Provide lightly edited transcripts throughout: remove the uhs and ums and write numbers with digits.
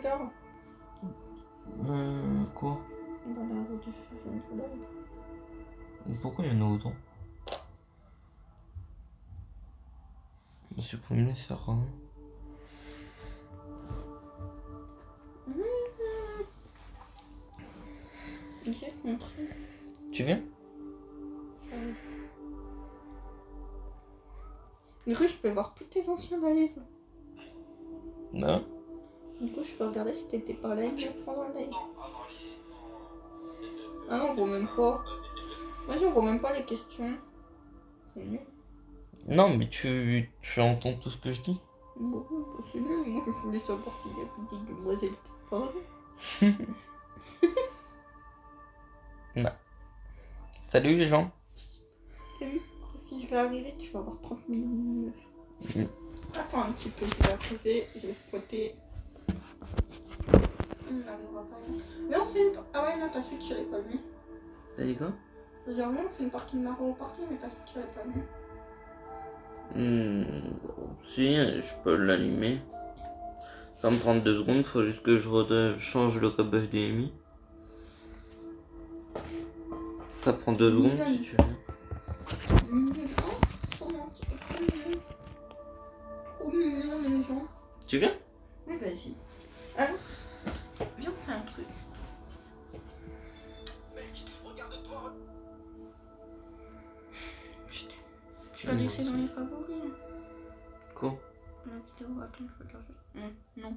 regarde. Quoi? Dans la rediffusion du live. Pourquoi il y en a autant? Supprimer, ça sert à rien. J'ai compris. Tu viens? Du coup, je peux voir tous tes anciens lives. Non. Du coup, je peux regarder si t'étais pas live pendant le live. Ah non, on voit même pas. Vas-y, on voit même pas les questions. C'est nul. Non, mais tu entends tout ce que je dis. Bon, c'est nul. Moi, je voulais savoir s'il y a petite demoiselle qui parle. Non. Salut les gens. Salut. Si je vais arriver, tu vas avoir 30 minutes. Mm. Attends un petit peu, je vais arriver, je vais spotter. Mais on fait une... Ah ouais, non, ta suite, je l'ai pas mis. T'as dit quoi? Je veux dire, oui, on fait une partie de Maro au parking, mais ta suite, je l'ai pas mis. Si, je peux l'allumer. Ça va me prendre 2 secondes, faut juste que je change le câble HDMI. Ça prend 2 secondes si tu veux. Trop mignon, les gens. Tu viens? Oui, vas-y. Alors, viens, on fait un truc. Putain. Tu l'as laissé dans les favoris. Quoi? La vidéo, attends, je regarde. Non.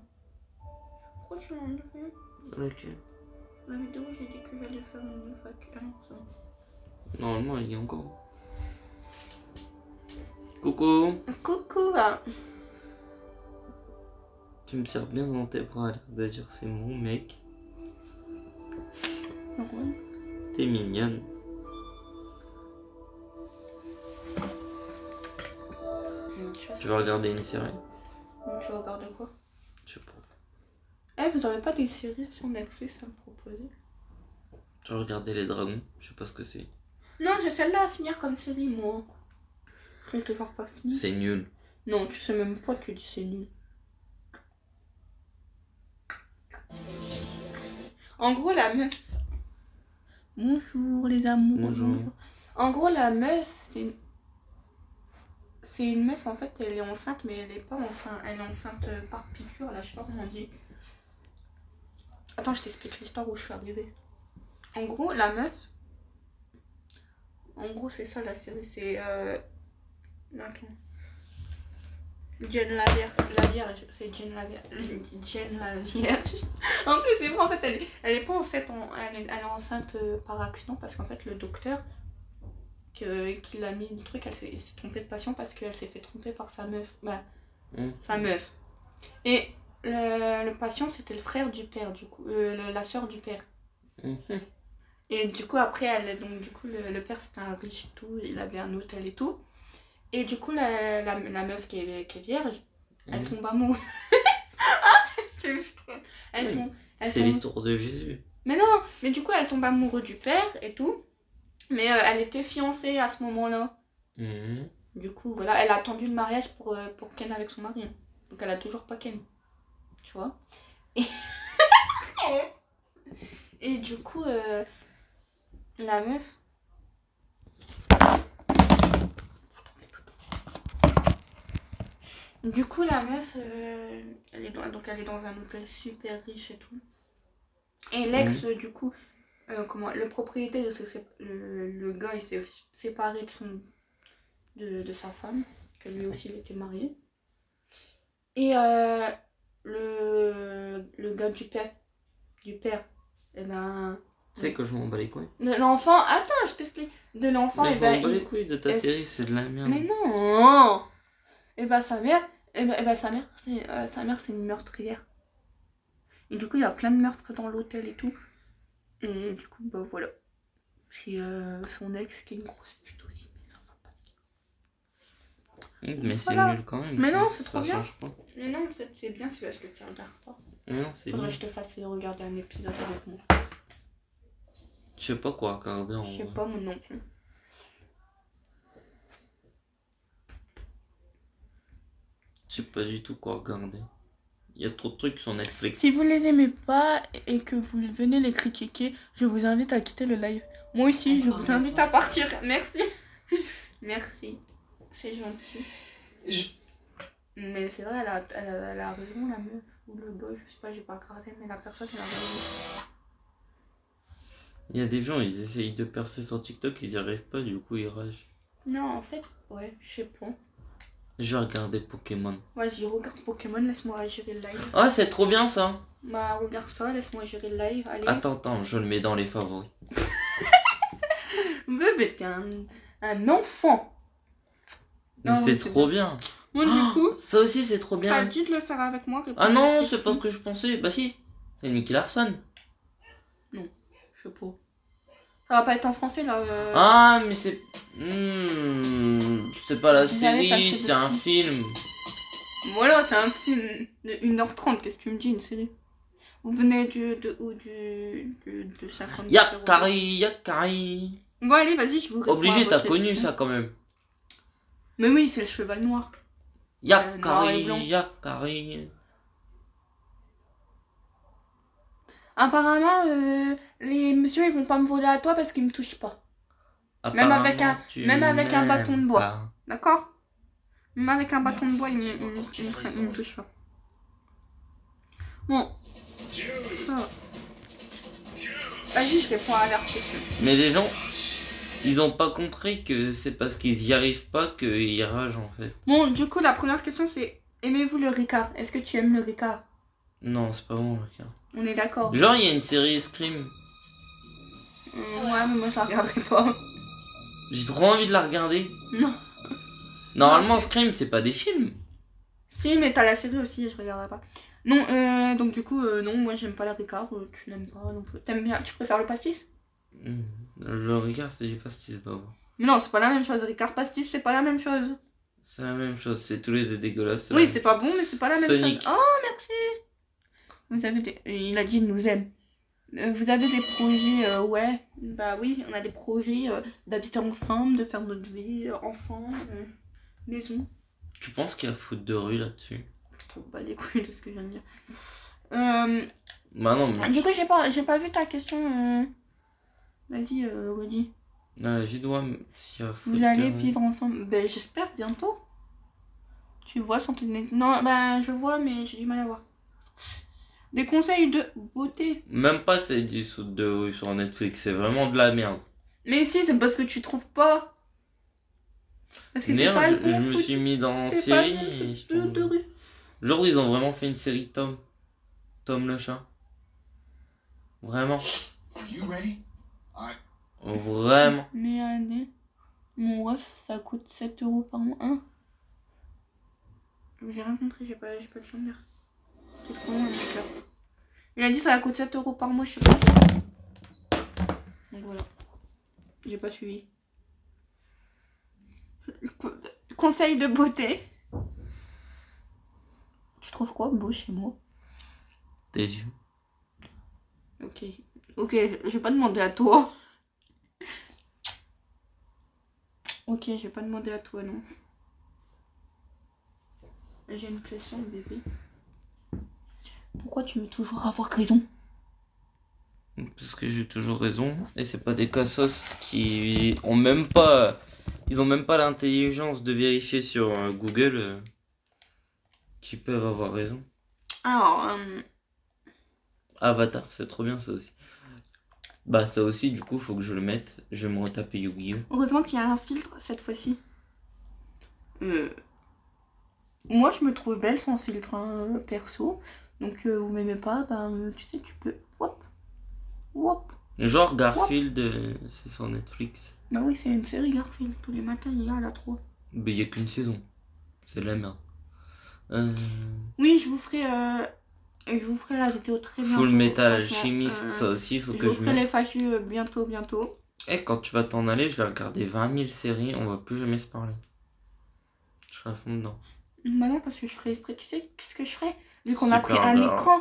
Pourquoi tu l'as enlevé? Ok. La vidéo, j'ai dit que j'allais faire une fac. Ah non, c'est bon. Normalement, il y a encore. Coucou. Coucou là. Tu me sers bien dans tes bras, l'air de dire c'est mon mec. Ouais. T'es mignonne. Tu vas regarder une série? Tu vas regarder quoi? Je sais pas. Eh, vous avez pas des séries sur Netflix à me proposer? Tu vas regarder les dragons? Je sais pas ce que c'est. Non, j'ai celle-là à finir comme série, moi. Je vais te voir pas finir. C'est nul. Non, tu sais même pas, tu dis c'est nul. En gros, la meuf. Bonjour les amours. Bonjour. En gros, la meuf, c'est une meuf, en fait, elle est enceinte, mais elle est pas enceinte. Elle est enceinte par piqûre, là, je sais pas comment on dit. Attends, je t'explique l'histoire où je suis arrivée. En gros, la meuf. En gros, c'est ça la série, c'est. Attends. Jen la Vierge, c'est Jen la Vierge. Jen la Vierge. En plus, c'est vrai, en fait, elle est pas enceinte, elle est enceinte par accident parce qu'en fait, le docteur qui l'a mis le truc, elle s'est trompée de patient parce qu'elle s'est fait tromper par sa meuf. Bah, sa meuf. Et le patient, c'était le frère du père, du coup, la soeur du père. Et du coup, après, donc, du coup, le père, c'était un riche et tout, il avait un hôtel et tout. Et du coup, la meuf qui est vierge, elle tombe amoureuse. C'est l'histoire de Jésus. Mais non, mais du coup, elle tombe amoureuse du père et tout. Mais elle était fiancée à ce moment-là. Du coup, voilà, elle a attendu le mariage pour Ken avec son mari. Donc, elle a toujours pas Ken. Tu vois. Et du coup, la meuf. Du coup, la meuf, elle est dans un hôtel super riche et tout. Et l'ex, du coup, le propriétaire, le gars, il s'est aussi séparé de sa femme, que lui aussi, il était marié. Et le gars du père, eh ben... C'est que je m'en bats les couilles. De l'enfant, attends, je t'explique. De l'enfant, mais et je m'en bats les couilles de ta série, c'est de la merde. Mais non. Et ben sa mère, sa mère c'est une meurtrière. Et du coup il y a plein de meurtres dans l'hôtel et tout. Et du coup bah voilà. C'est son ex qui est une grosse pute aussi, mais ça va pas. Mais voilà. c'est nul quand même. Mais non, c'est trop ça bien. Change pas. Mais non, en fait c'est bien, c'est parce que tu regardes pas. Non, c'est Faudrait nul. que je te fasse regarder un épisode avec moi. Je sais pas quoi regarder en Je sais pas moi non plus. Je sais pas du tout quoi regarder. Il y a trop de trucs sur Netflix. Si vous les aimez pas et que vous venez les critiquer, je vous invite à quitter le live. Moi aussi, je vous invite à partir. Merci. Merci. C'est gentil. Mais c'est vrai, elle a raison, la meuf. Ou le gars, je sais pas, j'ai pas regardé, mais la personne, elle a raison. Il y a des gens, ils essayent de percer sur TikTok, ils y arrivent pas, du coup ils ragent. Non, en fait, ouais, je sais pas. Je vais regarder Pokémon. Vas-y, regarde Pokémon, laisse-moi gérer le live. Ah, c'est trop bien ça. Bah, regarde ça, laisse-moi gérer le live. Allez. Attends, je le mets dans les favoris. Bébé, t'es un enfant. Mais Non, c'est oui, trop bien. bien. Moi, du coup, Ça aussi, c'est trop t'as bien. dit de le faire avec moi. Ah non, c'est pas ce que je pensais. Bah si, c'est Nicky Larson. Non, je sais pas. Ça va pas être en français là. Ah, mais c'est. C'est pas la Vous avez série, passé c'est un film. Voilà, c'est un film de 1h30. Qu'est-ce que tu me dis, une série? Vous venez de 50. Yakari. Bon, allez, vas-y, je vous réponds. Obligé, à t'as votre connu question. ça quand même. Mais oui, c'est le cheval noir. Noir et blanc. Yakari. Apparemment, les messieurs, ils vont pas me voler à toi parce qu'ils me touchent pas. Même avec un bâton de bois. D'accord? Même avec un bâton de bois, ils me touchent pas. Bon. Ça. Vas-y, je réponds à leur question. Mais les gens, ils ont pas compris que c'est parce qu'ils y arrivent pas qu'ils ragent en fait. Bon, du coup, la première question c'est: aimez-vous le Ricard? Est-ce que tu aimes le Ricard? Non, c'est pas bon, Ricard. On est d'accord. Genre, il y a une série Scream. Ouais, mais moi je la regarderai pas. J'ai trop envie de la regarder. Non. Normalement, Scream, c'est pas des films. Si, mais t'as la série aussi, je regarderai pas. Non, donc du coup, non, moi j'aime pas le Ricard, tu n'aimes pas non plus. T'aimes bien, tu préfères le pastis? Le Ricard, c'est du pastis, pas bon. Mais non, c'est pas la même chose. Ricard pastis, c'est pas la même chose. C'est la même chose, c'est tous les deux dégueulasses. Oui, c'est pas bon, mais c'est pas la même Sonic. chose. Oh, merci. Vous avez des... Il a dit il nous aime. Vous avez des projets, ouais. Bah oui, on a des projets d'habiter ensemble, de faire notre vie, enfants, maison. Tu penses qu'il y a foot de rue là-dessus? Je trouve pas les couilles de ce que je viens de dire. Bah non, mais. Du coup, j'ai pas vu ta question. Vas-y, redis. Je dois. S'il y a foot Vous de allez rue. vivre ensemble. Ben, j'espère bientôt. Tu vois sans te... Non, bah je vois, mais j'ai du mal à voir. Des conseils de beauté. Même pas c'est du foot de rue sur Netflix, c'est vraiment de la merde. Mais si, c'est parce que tu trouves pas. Parce que c'est Merde, pas le je bon me foot. suis mis dans C'est série. pas le bon et je foot tombe- de rue. Genre, ils ont vraiment fait une série Tom. Tom le chat. Vraiment. Are you ready? Vraiment. Mais allez, mon ref, ça coûte 7 € par mois. Hein? J'ai rien compris, j'ai pas le temps de dire. C'est trop loin, mec, là. Il a dit ça coûte 7 € par mois, je sais pas. Donc voilà. J'ai pas suivi. Conseil de beauté. Tu trouves quoi beau chez moi? Tes yeux. Ok. Ok, je vais pas demander à toi. Ok, je vais pas demander à toi, non. J'ai une question, bébé. Pourquoi tu veux toujours avoir raison? Parce que j'ai toujours raison. Et c'est pas des cassos qui ont même pas. Ils ont même pas l'intelligence de vérifier sur Google qui peuvent avoir raison. Alors, Avatar, c'est trop bien ça aussi. Bah ça aussi du coup faut que je le mette. Je vais me retaper Yu-Gi-Oh! heureusement qu'il y a un filtre cette fois-ci. Moi je me trouve belle sans filtre, hein, perso. Donc vous m'aimez pas, bah tu sais, tu peux. Hop. Hop. Genre Garfield, c'est sur Netflix. Bah oui, c'est une série Garfield. Tous les matins il y a la 3. Mais il y a qu'une saison. C'est de la merde. Oui, je vous ferai la vidéo très bientôt. Full Metal franchement. Alchemist, ça aussi faut Je que vous je ferai les mette. FAQ bientôt. Et quand tu vas t'en aller, je vais regarder 20 000 séries, on va plus jamais se parler. Je serai à fond dedans. Bah non, parce que je ferai exprès. Tu sais qu'est-ce que je ferai? Vu qu'on a pris Super un grave. écran,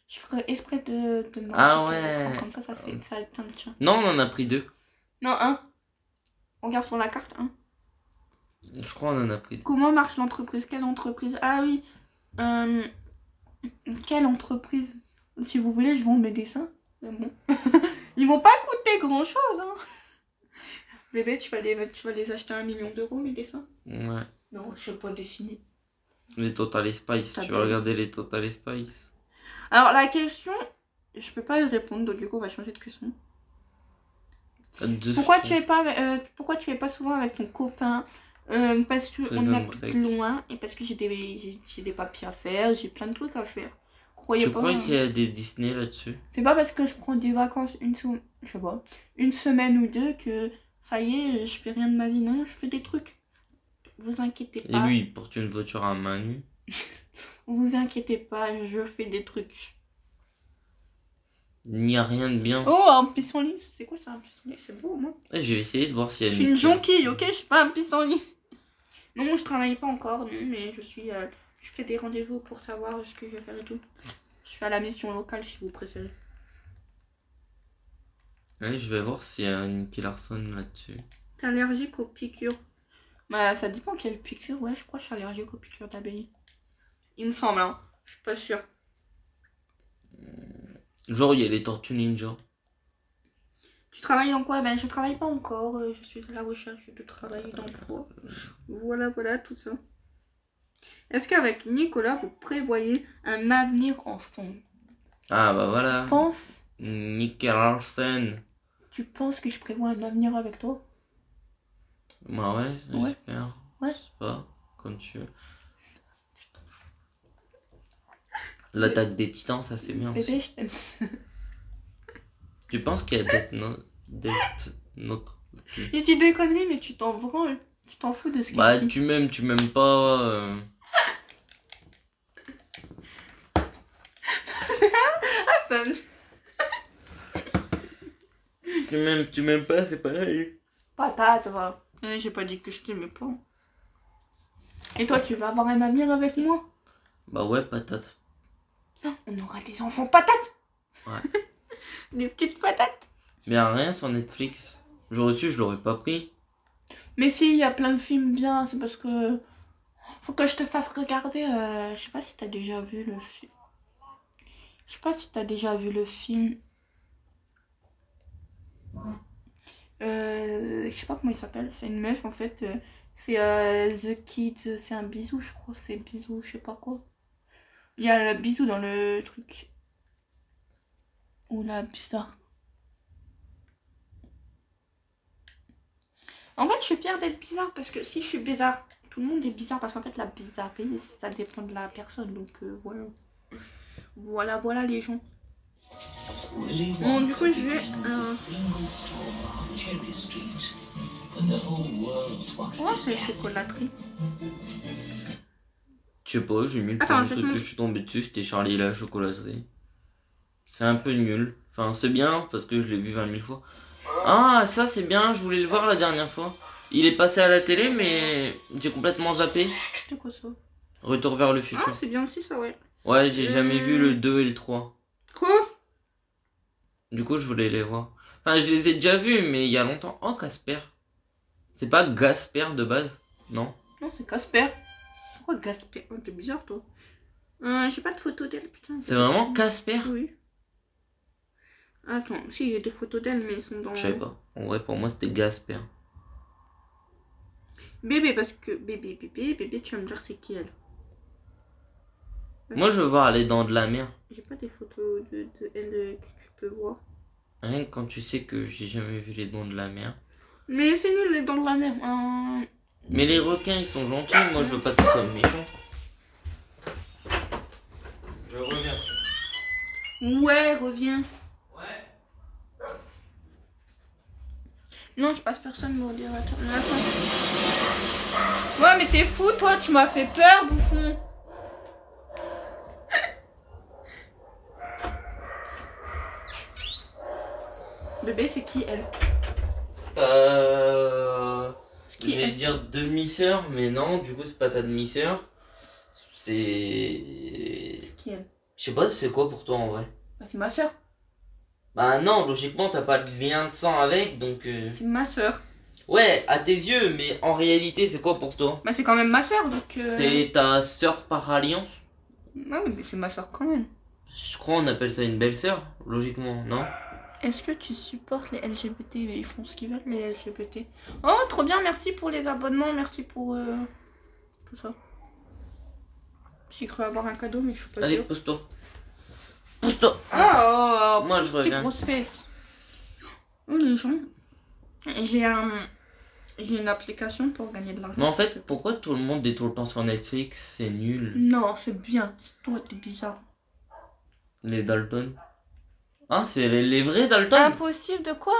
je ferai exprès de me Ah rajouter un ouais. écran, comme ça fait ça éteint le tien. Non, on en a pris 2. Non, un. On regarde sur la carte, un. Je crois on en a pris 2. Comment marche l'entreprise? Quelle entreprise? Ah oui. Quelle entreprise? Si vous voulez, je vends mes dessins. Mais bon. Ils vont pas coûter grand chose, hein. Bébé, tu vas les acheter à 1 million d'euros, mes dessins? Ouais. Non, je sais pas dessiner. Les Total Spice. T'as Tu vas bien. regarder les Total Spice. Alors, la question, je peux pas y répondre, donc du coup, on va changer de question. Pourquoi tu es pas souvent avec ton copain? Parce que Prison on habite Break. loin et parce que j'ai des papiers à faire, j'ai plein de trucs à faire. Croyez Tu pas, crois hein. qu'il y a des Disney là-dessus? C'est pas parce que je prends des vacances je sais pas, une semaine ou deux que ça y est, je fais rien de ma vie. Non, je fais des trucs. Vous inquiétez Et pas. lui, il porte une voiture à main nue. Vous inquiétez pas, je fais des trucs. Il n'y a rien de bien. Oh, un pissenlit, c'est quoi ça, un pissenlit? C'est beau, moi. Eh, je vais essayer de voir s'il y Je a suis une Mickey. jonquille, ok? Je suis pas un pissenlit. Non, je travaille pas encore, non, mais je fais des rendez-vous pour savoir ce que je vais faire et tout. Je suis à la mission locale si vous préférez. Ouais, je vais voir s'il y a un Nicky Larson là-dessus. T'es allergique aux piqûres? Bah, ça dépend quelle piqûre. Ouais, je crois que je suis allergique aux piqûres d'abeilles. Il me semble, hein. Je suis pas sûre. Genre, il y a les Tortues Ninja. Tu travailles dans quoi? Ben, je travaille pas encore. Je suis à la recherche de travail, d'emploi. Voilà, tout ça. Est-ce qu'avec Nicolas, vous prévoyez un avenir ensemble? Ah bah voilà. Nicky Larson. Tu penses que je prévois un avenir avec toi? Bah ouais, Ouais. j'espère. Ouais. Je sais pas, comme tu veux. L'attaque des titans, ça c'est bien Bébé, aussi. je t'aime. Tu penses qu'il y a Death Note? Je dis des conneries, mais tu t'en branles. Tu t'en fous de ce que Bah je dis. tu m'aimes pas. Personne. Tu m'aimes pas, c'est pareil. Patate, va. J'ai pas dit que je t'aimais pas. Et toi, tu vas avoir un avenir avec moi? Bah ouais, patate. On aura des enfants patates. Ouais. Des petites patates. Mais y'a rien sur Netflix. J'aurais su, je l'aurais pas pris. Mais si, il y a plein de films bien, c'est parce que... Faut que je te fasse regarder, je sais pas si t'as déjà vu le film. Je sais pas si t'as déjà vu le film. Je sais pas comment il s'appelle, c'est une meuf en fait. C'est The Kids, c'est un bisou, je crois, c'est bisou, je sais pas quoi. Il y a le bisou dans le truc. Oula, bizarre. En fait, je suis fière d'être bizarre parce que si je suis bizarre, tout le monde est bizarre parce qu'en fait, la bizarrerie, ça dépend de la personne. Donc voilà. Voilà les gens. Bon, du coup, je vais. Oh, c'est chocolaterie. Je sais pas, j'ai mis le Attends, premier je truc te que je suis tombé dessus, c'était Charlie et la chocolaterie. C'est un peu nul. Enfin, c'est bien parce que je l'ai vu 20 000 fois. Ah, ça c'est bien, je voulais le voir la dernière fois. Il est passé à la télé, mais j'ai complètement zappé. C'est quoi ça? Retour vers le Ah, futur. c'est bien aussi ça, ouais. Ouais, j'ai jamais vu le 2 et le 3. Quoi? Du coup, je voulais les voir. Enfin, je les ai déjà vus, mais il y a longtemps. Oh, Casper. C'est pas Gasper de base? Non. Non, c'est Casper. Pourquoi Gasper? Oh, t'es bizarre, toi. J'ai pas de photo d'elle, putain. C'est vraiment Casper? Oui. Attends, si j'ai des photos d'elle, mais elles sont dans... Je sais pas. En vrai, pour moi, c'était Gasper. Bébé, parce que... Bébé, tu vas me dire c'est qui elle? Moi, je veux voir les dents de la mer. J'ai pas des photos de elle que tu peux voir. Rien que quand tu sais que j'ai jamais vu les dents de la mer. Mais c'est nul les dents de la mer. Mais les requins, ils sont gentils. Moi, je veux pas qu'ils soient méchants. Je reviens. Ouais, reviens. Ouais. Non, je passe personne me dire. Attends. Ouais, mais t'es fou, toi, tu m'as fait peur, bouffon. Bébé, c'est qui elle? Je vais dire demi-sœur, mais non, du coup, c'est pas ta demi-sœur. C'est. Qui elle? Je sais pas, c'est quoi pour toi en vrai? Bah, c'est ma soeur. Bah non, logiquement, t'as pas de lien de sang avec, donc. C'est ma soeur. Ouais, à tes yeux, mais en réalité, c'est quoi pour toi? Bah, c'est quand même ma soeur, donc. C'est ta sœur par alliance? Ah oui, mais c'est ma soeur quand même. Je crois on appelle ça une belle-sœur, logiquement, non? Est-ce que tu supportes les LGBT? Ils font ce qu'ils veulent, les LGBT. Oh, trop bien, merci pour les abonnements, merci pour tout ça. J'ai cru avoir un cadeau, mais je suis pas Allez, sûre. pousse-toi. Pousse-toi. Oh, Moi, je pousse tes reviens. grosses fesses. Oh, les gens. J'ai j'ai une application pour gagner de l'argent. Mais en fait, pourquoi tout le monde est tout le temps sur Netflix? C'est nul. Non, c'est bien. Toi, t'es bizarre. Les Dalton. Ah, c'est les vrais Dalton? Impossible de quoi?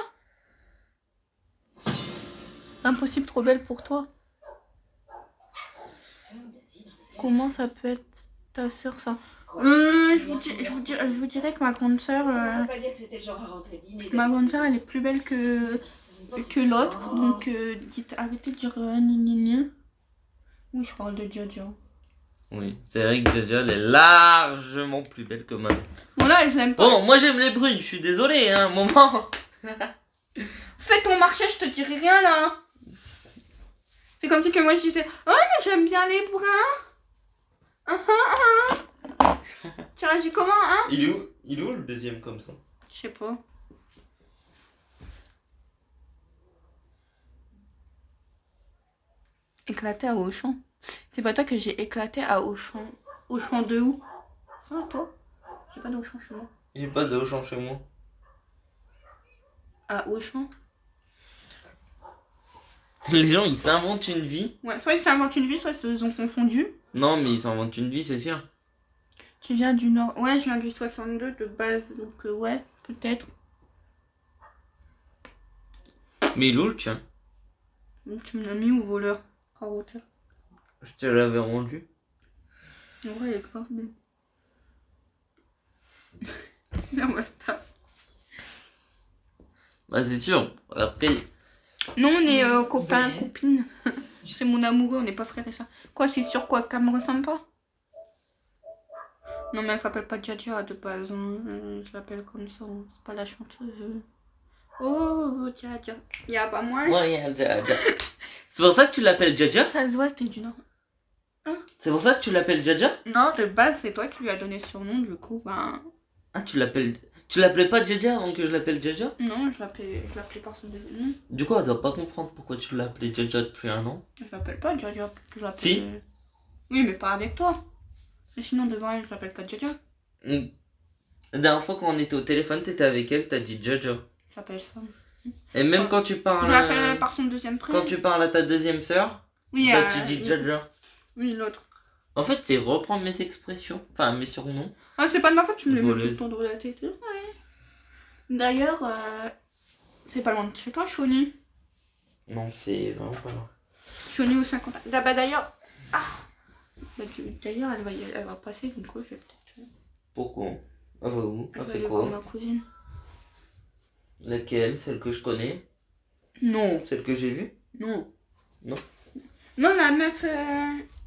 Impossible trop belle pour toi. Comment ça peut être ta soeur ça? Je vous dirais que ma grande soeur, elle est plus belle que l'autre. Donc dites, arrêtez de dire ni ni ni. Oui, je parle de Jojo. Oui, c'est vrai que Jaja, elle est largement plus belle que Manon. Bon là, je l'aime pas. Bon, moi j'aime les brunes, je suis désolé, hein, un moment. Fais ton marché, je te dirai rien là. C'est comme si que moi je disais, oh mais j'aime bien les bruns. Tu réagis comment, hein? Il est où le deuxième comme ça? Je sais pas. Éclaté à Auchan. C'est pas toi que j'ai éclaté à Auchan. Auchan de où? Ah, toi? J'ai pas d'Auchan chez moi. J'ai pas de Auchan chez moi. À Auchan? Les gens, ils s'inventent une vie. Ouais, soit ils s'inventent une vie, soit ils ont confondu. Non, mais ils s'inventent une vie, c'est sûr. Tu viens du Nord. Ouais, je viens du 62 de base, donc ouais, peut-être. Mais il est où le tien? Tu me l'as mis au voleur? Raroteur. Je te l'avais rendu. En vrai, il est grave bien. Non, basta. Bah, c'est sûr. Après, Non, on est copains, copines. C'est mon amoureux, on n'est pas frères et ça. Quoi, c'est sur quoi? Qu'elle me ressemble pas? Non, mais elle s'appelle pas Djadia de base. Hein. Je l'appelle comme ça. C'est pas la chanteuse. Oh, Djadia. Y'a pas moins. ouais, y a Jaja. C'est pour ça que tu l'appelles Jaja? Ça se voit, t'es du Nord. C'est pour ça que tu l'appelles Jaja? Non, de base, c'est toi qui lui as donné ce surnom, du coup, ben. Ah, tu l'appelles. Tu l'appelais pas Jaja avant que je l'appelle Jaja? Non, je l'appelais par son deuxième nom. Du coup, elle doit pas comprendre pourquoi tu l'as appelé Jaja depuis un an. Je l'appelle pas Djadia. Je l'appelle. Si. Oui, mais pas avec toi. Mais sinon, devant elle, je l'appelle pas Djadia. La dernière fois quand on était au téléphone, t'étais avec elle, t'as dit Jaja. Je l'appelle ça. Et même Ouais. quand tu parles. Je l'appelle par son deuxième prénom. Quand tu parles à ta deuxième sœur, Oui, bah, tu dis Jaja. Oui, l'autre. En fait, tu reprends mes expressions, enfin mes surnoms. Ah, c'est pas de ma faute, tu me les mets tout Voleuse. le temps dans la tête. Ouais. D'ailleurs, c'est pas loin de chez toi, Choni. Non, c'est vraiment pas loin. Choni au 50. Ah, bah d'ailleurs. Ah bah, d'ailleurs, elle va passer, donc ouais, je vais peut-être. Pourquoi? Ah bah où? Elle Elle va fait aller voir quoi? ma cousine. Laquelle? Celle que je connais? Non. Celle que j'ai vue? Non. Non. Non, la meuf.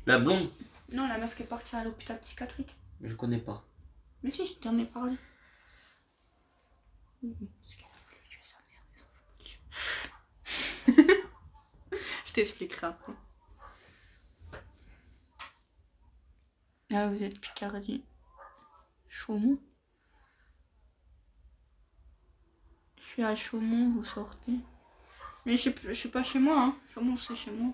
La blonde? Non, la meuf qui est partie à l'hôpital psychiatrique. Je connais pas. Mais si, je t'en ai parlé. Parce qu'elle a voulu tuer sa mère. Je t'expliquerai après. Ah, vous êtes Picardie. Chaumont. Je suis à Chaumont, vous sortez. Mais je suis pas chez moi, hein. Chaumont, c'est chez moi.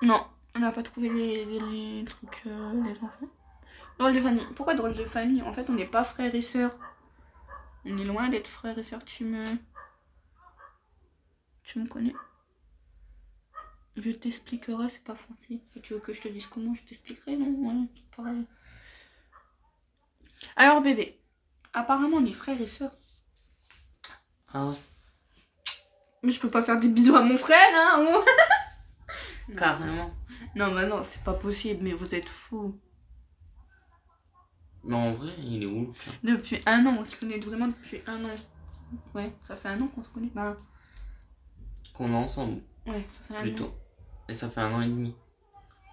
Non, on n'a pas trouvé les trucs, les enfants. Drôle de famille. Pourquoi drôle de famille? En fait, on n'est pas frères et sœurs. On est loin d'être frères et sœurs. Tu me connais? Je t'expliquerai, c'est pas français. Si tu veux que je te dise comment, je t'expliquerai, non? Ouais, c'est pareil. Alors, bébé, apparemment, on est frères et sœurs. Ah ouais? Mais je peux pas faire des bisous à mon frère, hein? Non. Carrément. Non, mais non, c'est pas possible, mais vous êtes fous. Mais en vrai, il est où le tien? Depuis un an, on se connaît vraiment depuis un an. Ouais, ça fait un an qu'on se connaît. Bah, Qu'on est ensemble, ouais, ça fait un an. plutôt. Et ça fait un an et demi.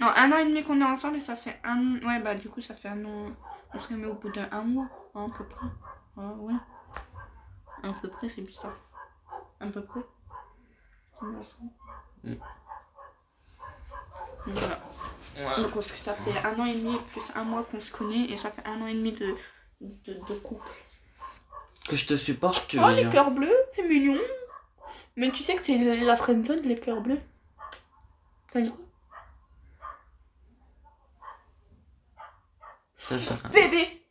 Non, un an et demi qu'on est ensemble et ça fait un... Ouais, bah du coup, ça fait un an... On s'est mis au bout d'un mois, hein, à peu près. Ah, ouais. À peu près, c'est bizarre. À peu près. Mm. Voilà. Ouais. Donc ça fait 1 an et demi plus 1 mois qu'on se connaît et ça fait 1 an et demi de couple. Que je te supporte, tu Oh, veux les dire. cœurs bleus, c'est mignon. Mais tu sais que c'est la friendzone, les cœurs bleus. T'as dit quoi? Ça fait Bébé!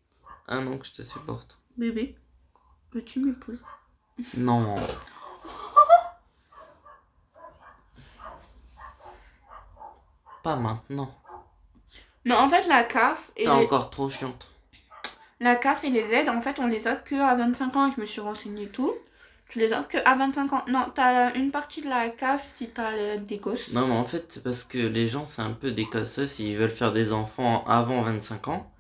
1 an que je te supporte. Bébé, veux-tu m'épouser? Non. Pas maintenant. Mais en fait, la CAF et T'es encore trop chiante. la CAF et les aides, en fait, on les a que à 25 ans. Je me suis renseignée et tout. Tu les as que à 25 ans. Non, t'as une partie de la CAF si t'as des gosses. Non, mais en fait, c'est parce que les gens, c'est un peu des cassos, ils veulent faire des enfants avant 25 ans.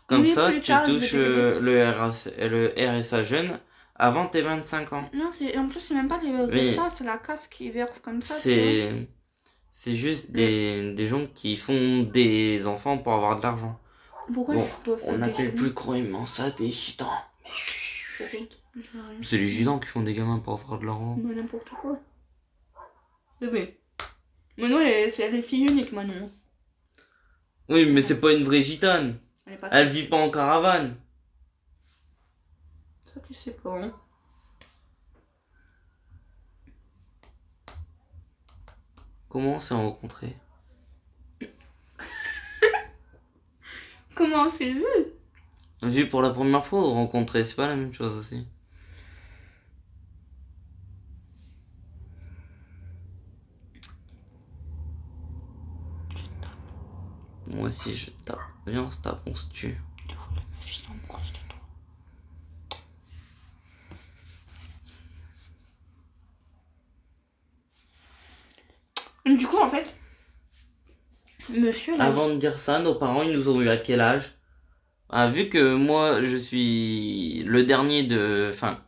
Comme Oui, ça, plus tu tard, je vais touches t'aider. le RSA jeune avant tes 25 ans. Non, en plus, c'est même pas les Mais RSA, c'est la CAF qui verse comme ça, tu vois. c'est juste des gens qui font des enfants pour avoir de l'argent. Pourquoi Bon, je dois faire on des n'appelle films? plus couramment ça des gitans. Mais Pourquoi? chut. Je sais rien. C'est les gitans qui font des gamins pour avoir de l'argent. Mais n'importe quoi. Bébé. Manon, elle est fille unique, Manon. Oui, mais c'est pas une vraie gitane. Elle est pas Elle vit pas en caravane. Ça, tu sais pas, hein. Comment on s'est rencontrés? Comment c'est vu? Vu pour la première fois ou rencontrés, c'est pas la même chose aussi. Moi aussi je tape. Viens, on se tape, on se tue. Du coup, en fait, monsieur là. Avant de dire ça, nos parents, ils nous ont eu à quel âge? Ah, vu que moi, je suis le dernier de... Enfin,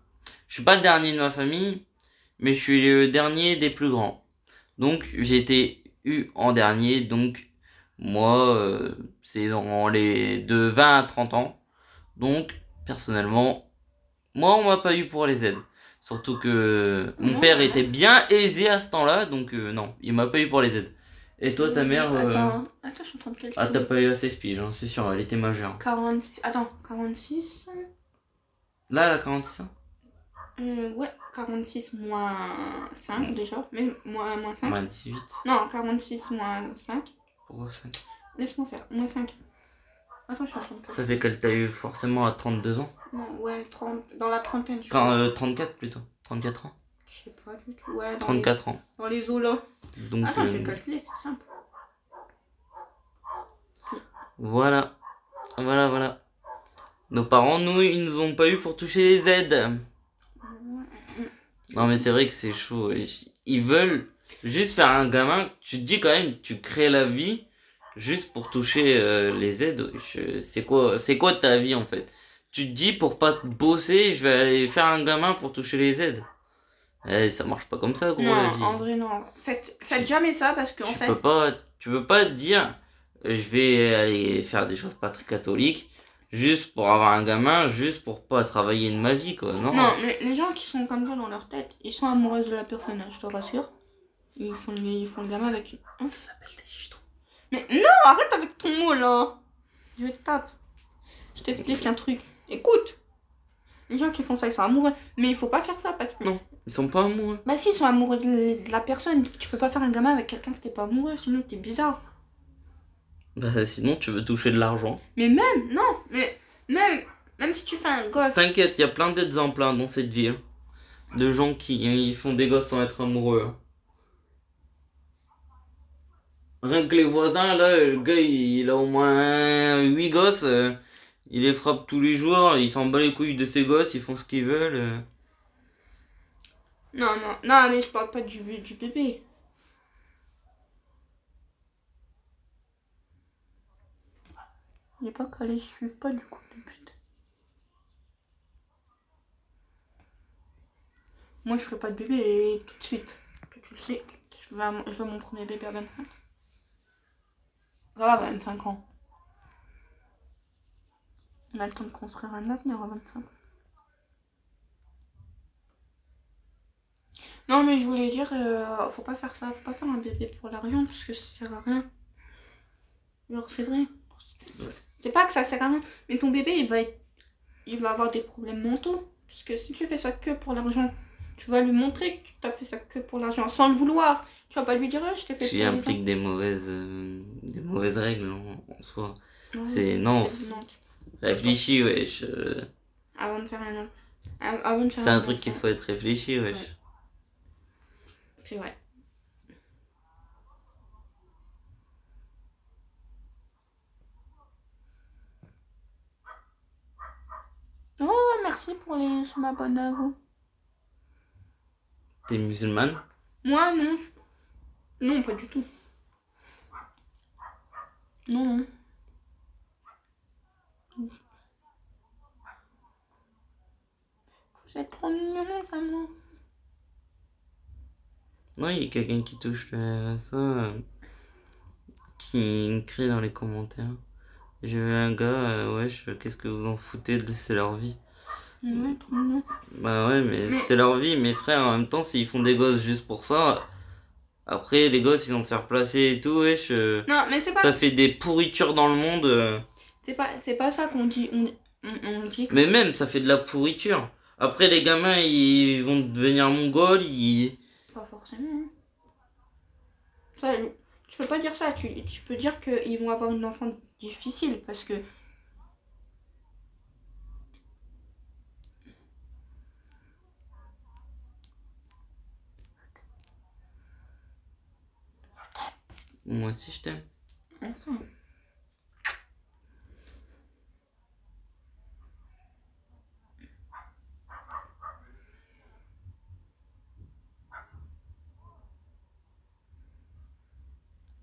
je suis pas le dernier de ma famille, mais je suis le dernier des plus grands. Donc, j'ai été eu en dernier, donc moi, c'est dans les de 20 à 30 ans. Donc, personnellement, moi, on m'a pas eu pour les aides. Surtout que mon Non, père ma était mère. bien aisé à ce temps-là, donc non, il m'a pas eu pour les aides. Et toi, ta mère, Attends, je suis en train de ah, t'as calculer. pas eu assez piges, hein, c'est sûr, elle était majeure. 46. Attends, 46. Là, elle a 46 ans? Ouais, 46 moins 5 déjà. Mais moins 5. Ouais, 18. Non, 46 moins 5. Pourquoi 5? Laisse-moi faire. Moins 5. Attends, je suis en train de Ça calculer. fait qu'elle t'a eu forcément à 32 ans. Non, ouais, 30. Dans la trentaine, je Quand, crois. 34 plutôt. 34 ans. Je sais pas du tout. Ouais, 34 ans. dans les eaux là. Donc, Attends, je vais calculer, c'est simple. voilà. Voilà. Nos parents, nous, ils nous ont pas eu pour toucher les aides. Non, mais c'est vrai que c'est chaud. Ils veulent juste faire un gamin. Tu te dis quand même, tu crées la vie juste pour toucher les aides. C'est quoi ta vie en fait? Tu te dis pour pas bosser, je vais aller faire un gamin pour toucher les aides. Eh, ça marche pas comme ça, gros, Non, la vie. en vrai, non. Faites jamais ça parce qu'en fait. Tu peux pas te dire, je vais aller faire des choses pas très catholiques, juste pour avoir un gamin, juste pour pas travailler de ma vie, quoi. Non. Non, mais les gens qui sont comme ça dans leur tête, ils sont amoureux de la personne, hein, je te rassure. Ils font le gamin avec. Hein? Ça s'appelle des jetons. Mais non, arrête avec ton mot là. Je te tape. Je t'explique un truc. Écoute. Les gens qui font ça, ils sont amoureux. Mais il faut pas faire ça parce que. Non, ils sont pas amoureux. Bah si, ils sont amoureux de la personne. Tu peux pas faire un gamin avec quelqu'un que t'es pas amoureux, sinon t'es bizarre. Bah, sinon, tu veux toucher de l'argent. Mais même, non, mais même si tu fais un gosse. T'inquiète, il y a plein d'exemples hein, dans cette vie. Hein, de gens qui ils font des gosses sans être amoureux. Hein. Rien que les voisins, là, le gars, il a au moins 8 gosses. Il les frappe tous les jours, il s'en bat les couilles de ses gosses, ils font ce qu'ils veulent. Non, mais je parle pas du bébé. Il est pas qu'à les suivre pas du coup de pute. Moi je ferai pas de bébé tout de suite. Tu le sais. Je veux mon premier bébé à 25. Ah, 25 ans. On a le temps de construire un avenir à 25. Non, mais je voulais dire, faut pas faire ça, faut pas faire un bébé pour l'argent parce que ça sert à rien. Genre, c'est vrai. C'est pas que ça sert à rien, mais ton bébé, il va avoir des problèmes mentaux. Parce que si tu fais ça que pour l'argent, tu vas lui montrer que tu as fait ça que pour l'argent, sans le vouloir. Tu vas pas lui dire, ah, je t'ai fait Tu pour les dents. impliques des mauvaises règles en soi. Non, C'est non, non. réfléchis, wesh. Avant de faire avant de faire C'est un un truc qu'il enfant. faut être réfléchi, wesh. Ouais, c'est vrai. Oh, merci pour les. Je m'abonne à vous. T'es musulmane? Moi, non. Non, pas du tout. Non, non. Vous êtes trop mignonnes, ça, moi. Non, il y a quelqu'un qui touche le RSA, qui crie dans les commentaires. J'ai vu un gars, wesh, qu'est-ce que vous en foutez de laisser leur vie? Ouais, trop mignon. Bah ouais, mais c'est leur vie, mes frères, en même temps, s'ils font des gosses juste pour ça, après, les gosses, ils vont se faire placer et tout, wesh, Non, mais c'est pas. ça fait des pourritures dans le monde, C'est pas ça qu'on dit. On dit que. mais même, ça fait de la pourriture. Après, les gamins, ils vont devenir mongols, Pas forcément. Hein. Ça, tu peux pas dire ça. Tu peux dire qu'ils vont avoir une enfant difficile parce que. Moi aussi, je t'aime. Enfin.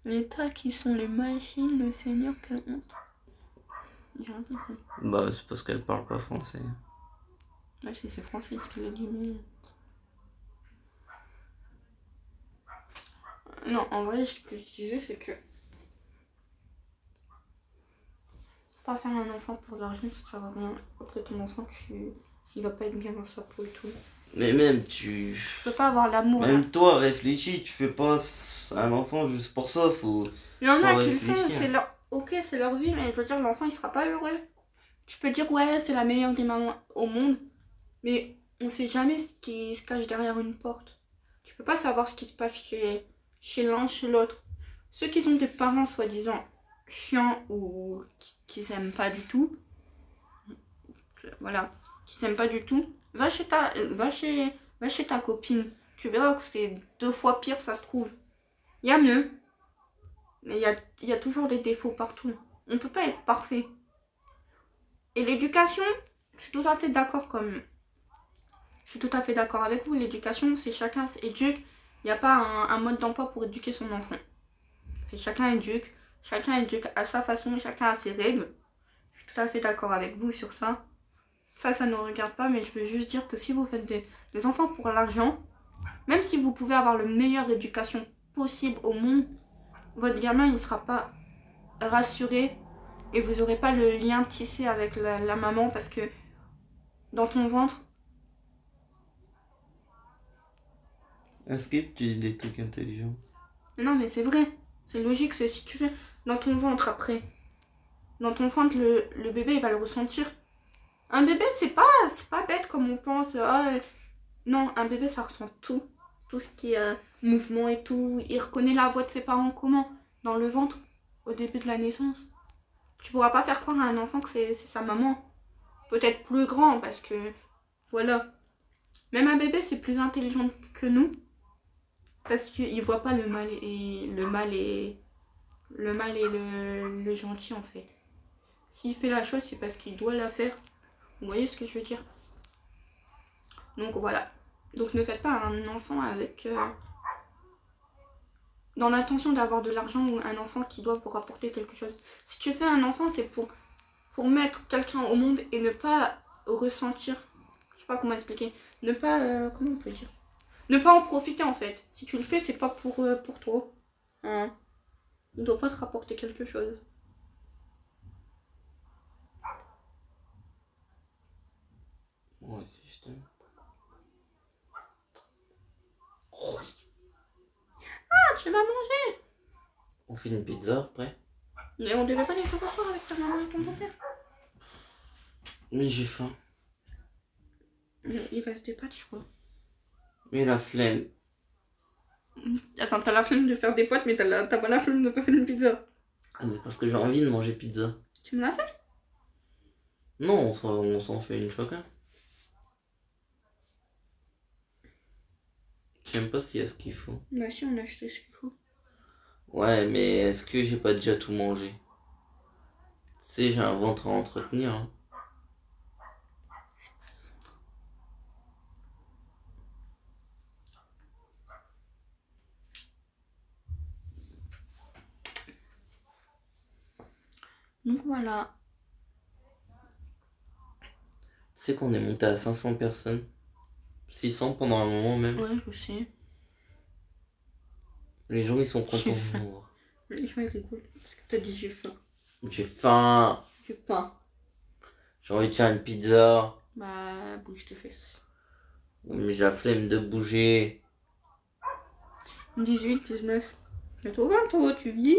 Les tas qui sont les machines, le Seigneur, quelle honte. J'ai rien compris. Bah, c'est parce qu'elle parle pas français. Bah, c'est français ce qu'il a dit, mais. Non, en vrai, ce que je disais, c'est que. Pas faire un enfant pour l'argent, ça sert à rien. Après ton enfant, il va pas être bien dans sa peau et tout. Mais même, Tu peux pas avoir l'amour là. Même toi, réfléchis, tu fais pas un enfant juste pour ça, faut. Il y en a Faut qui le font, réfléchir. c'est leur. Ok, c'est leur vie, mais je veux dire, l'enfant il sera pas heureux. Tu peux dire, ouais, c'est la meilleure des mamans au monde, mais on sait jamais ce qui se cache derrière une porte. Tu peux pas savoir ce qui se passe chez l'un, chez l'autre. Ceux qui ont des parents soi-disant chiants ou qui s'aiment pas du tout, voilà, qui s'aiment pas du tout, va chez ta copine. Tu verras que c'est 2 fois pire, ça se trouve. Il y a mieux, mais il y a toujours des défauts partout. On peut pas être parfait. Et l'éducation, je suis tout à fait d'accord comme. Je suis tout à fait d'accord avec vous. L'éducation, c'est chacun s'éduque. Il n'y a pas un mode d'emploi pour éduquer son enfant. C'est chacun éduque à sa façon, chacun a ses règles. Je suis tout à fait d'accord avec vous sur ça. Ça ne nous regarde pas, mais je veux juste dire que si vous faites des enfants pour l'argent, même si vous pouvez avoir la meilleure éducation possible au monde, votre gamin il sera pas rassuré et vous n'aurez pas le lien tissé avec la maman parce que dans ton ventre. Est-ce que tu dis des trucs intelligents? Non, mais c'est vrai, c'est logique, c'est si tu fais dans ton ventre après. Dans ton ventre, le bébé il va le ressentir. Un bébé, c'est pas bête comme on pense. Non, un bébé ça ressent tout. Tout ce qui est mouvement et tout. Il reconnaît la voix de ses parents comment? Dans le ventre, au début de la naissance. Tu pourras pas faire croire à un enfant que c'est sa maman. Peut-être plus grand parce que voilà. Même un bébé c'est plus intelligent que nous parce qu'il voit pas le mal et le gentil en fait. S'il fait la chose c'est parce qu'il doit la faire. Vous voyez ce que je veux dire? Donc voilà. Donc ne faites pas un enfant avec dans l'intention d'avoir de l'argent ou un enfant qui doit vous rapporter quelque chose. Si tu fais un enfant, c'est pour mettre quelqu'un au monde et ne pas ressentir, je sais pas comment expliquer, ne pas, comment on peut dire, ne pas en profiter en fait. Si tu le fais, c'est pas pour toi. Hein. Il ne doit pas te rapporter quelque chose. Moi aussi, je t'aime. Ah, tu vas manger. On fait une pizza après. Mais on devait pas les faire ce soir avec ta maman et ton père. Mais j'ai faim. Il reste des pâtes, je crois. Mais la flemme. Attends, t'as la flemme de faire des pâtes, mais t'as pas la flemme de faire une pizza. Ah, mais parce que j'ai envie de manger pizza. Tu me l'as fait? Non, on s'en fait une chacun. Je sais même pas s'il y a ce qu'il faut. Bah si, on a acheté ce qu'il faut. Ouais, mais est-ce que j'ai pas déjà tout mangé? Tu sais, j'ai un ventre à entretenir. Hein. Donc voilà. Tu sais qu'on est monté à 500 personnes. 600 pendant un moment même. Ouais, je sais. Les gens ils sont J'ai contents de faim. nous voir. Les gens ils rigolent parce que t'as dit j'ai faim. J'ai faim. J'ai faim. J'ai envie de faire une pizza. Bah, bouge tes fesses. Mais j'ai la flemme de bouger. 18, 19. Bientôt 20, toi, tu vieillis.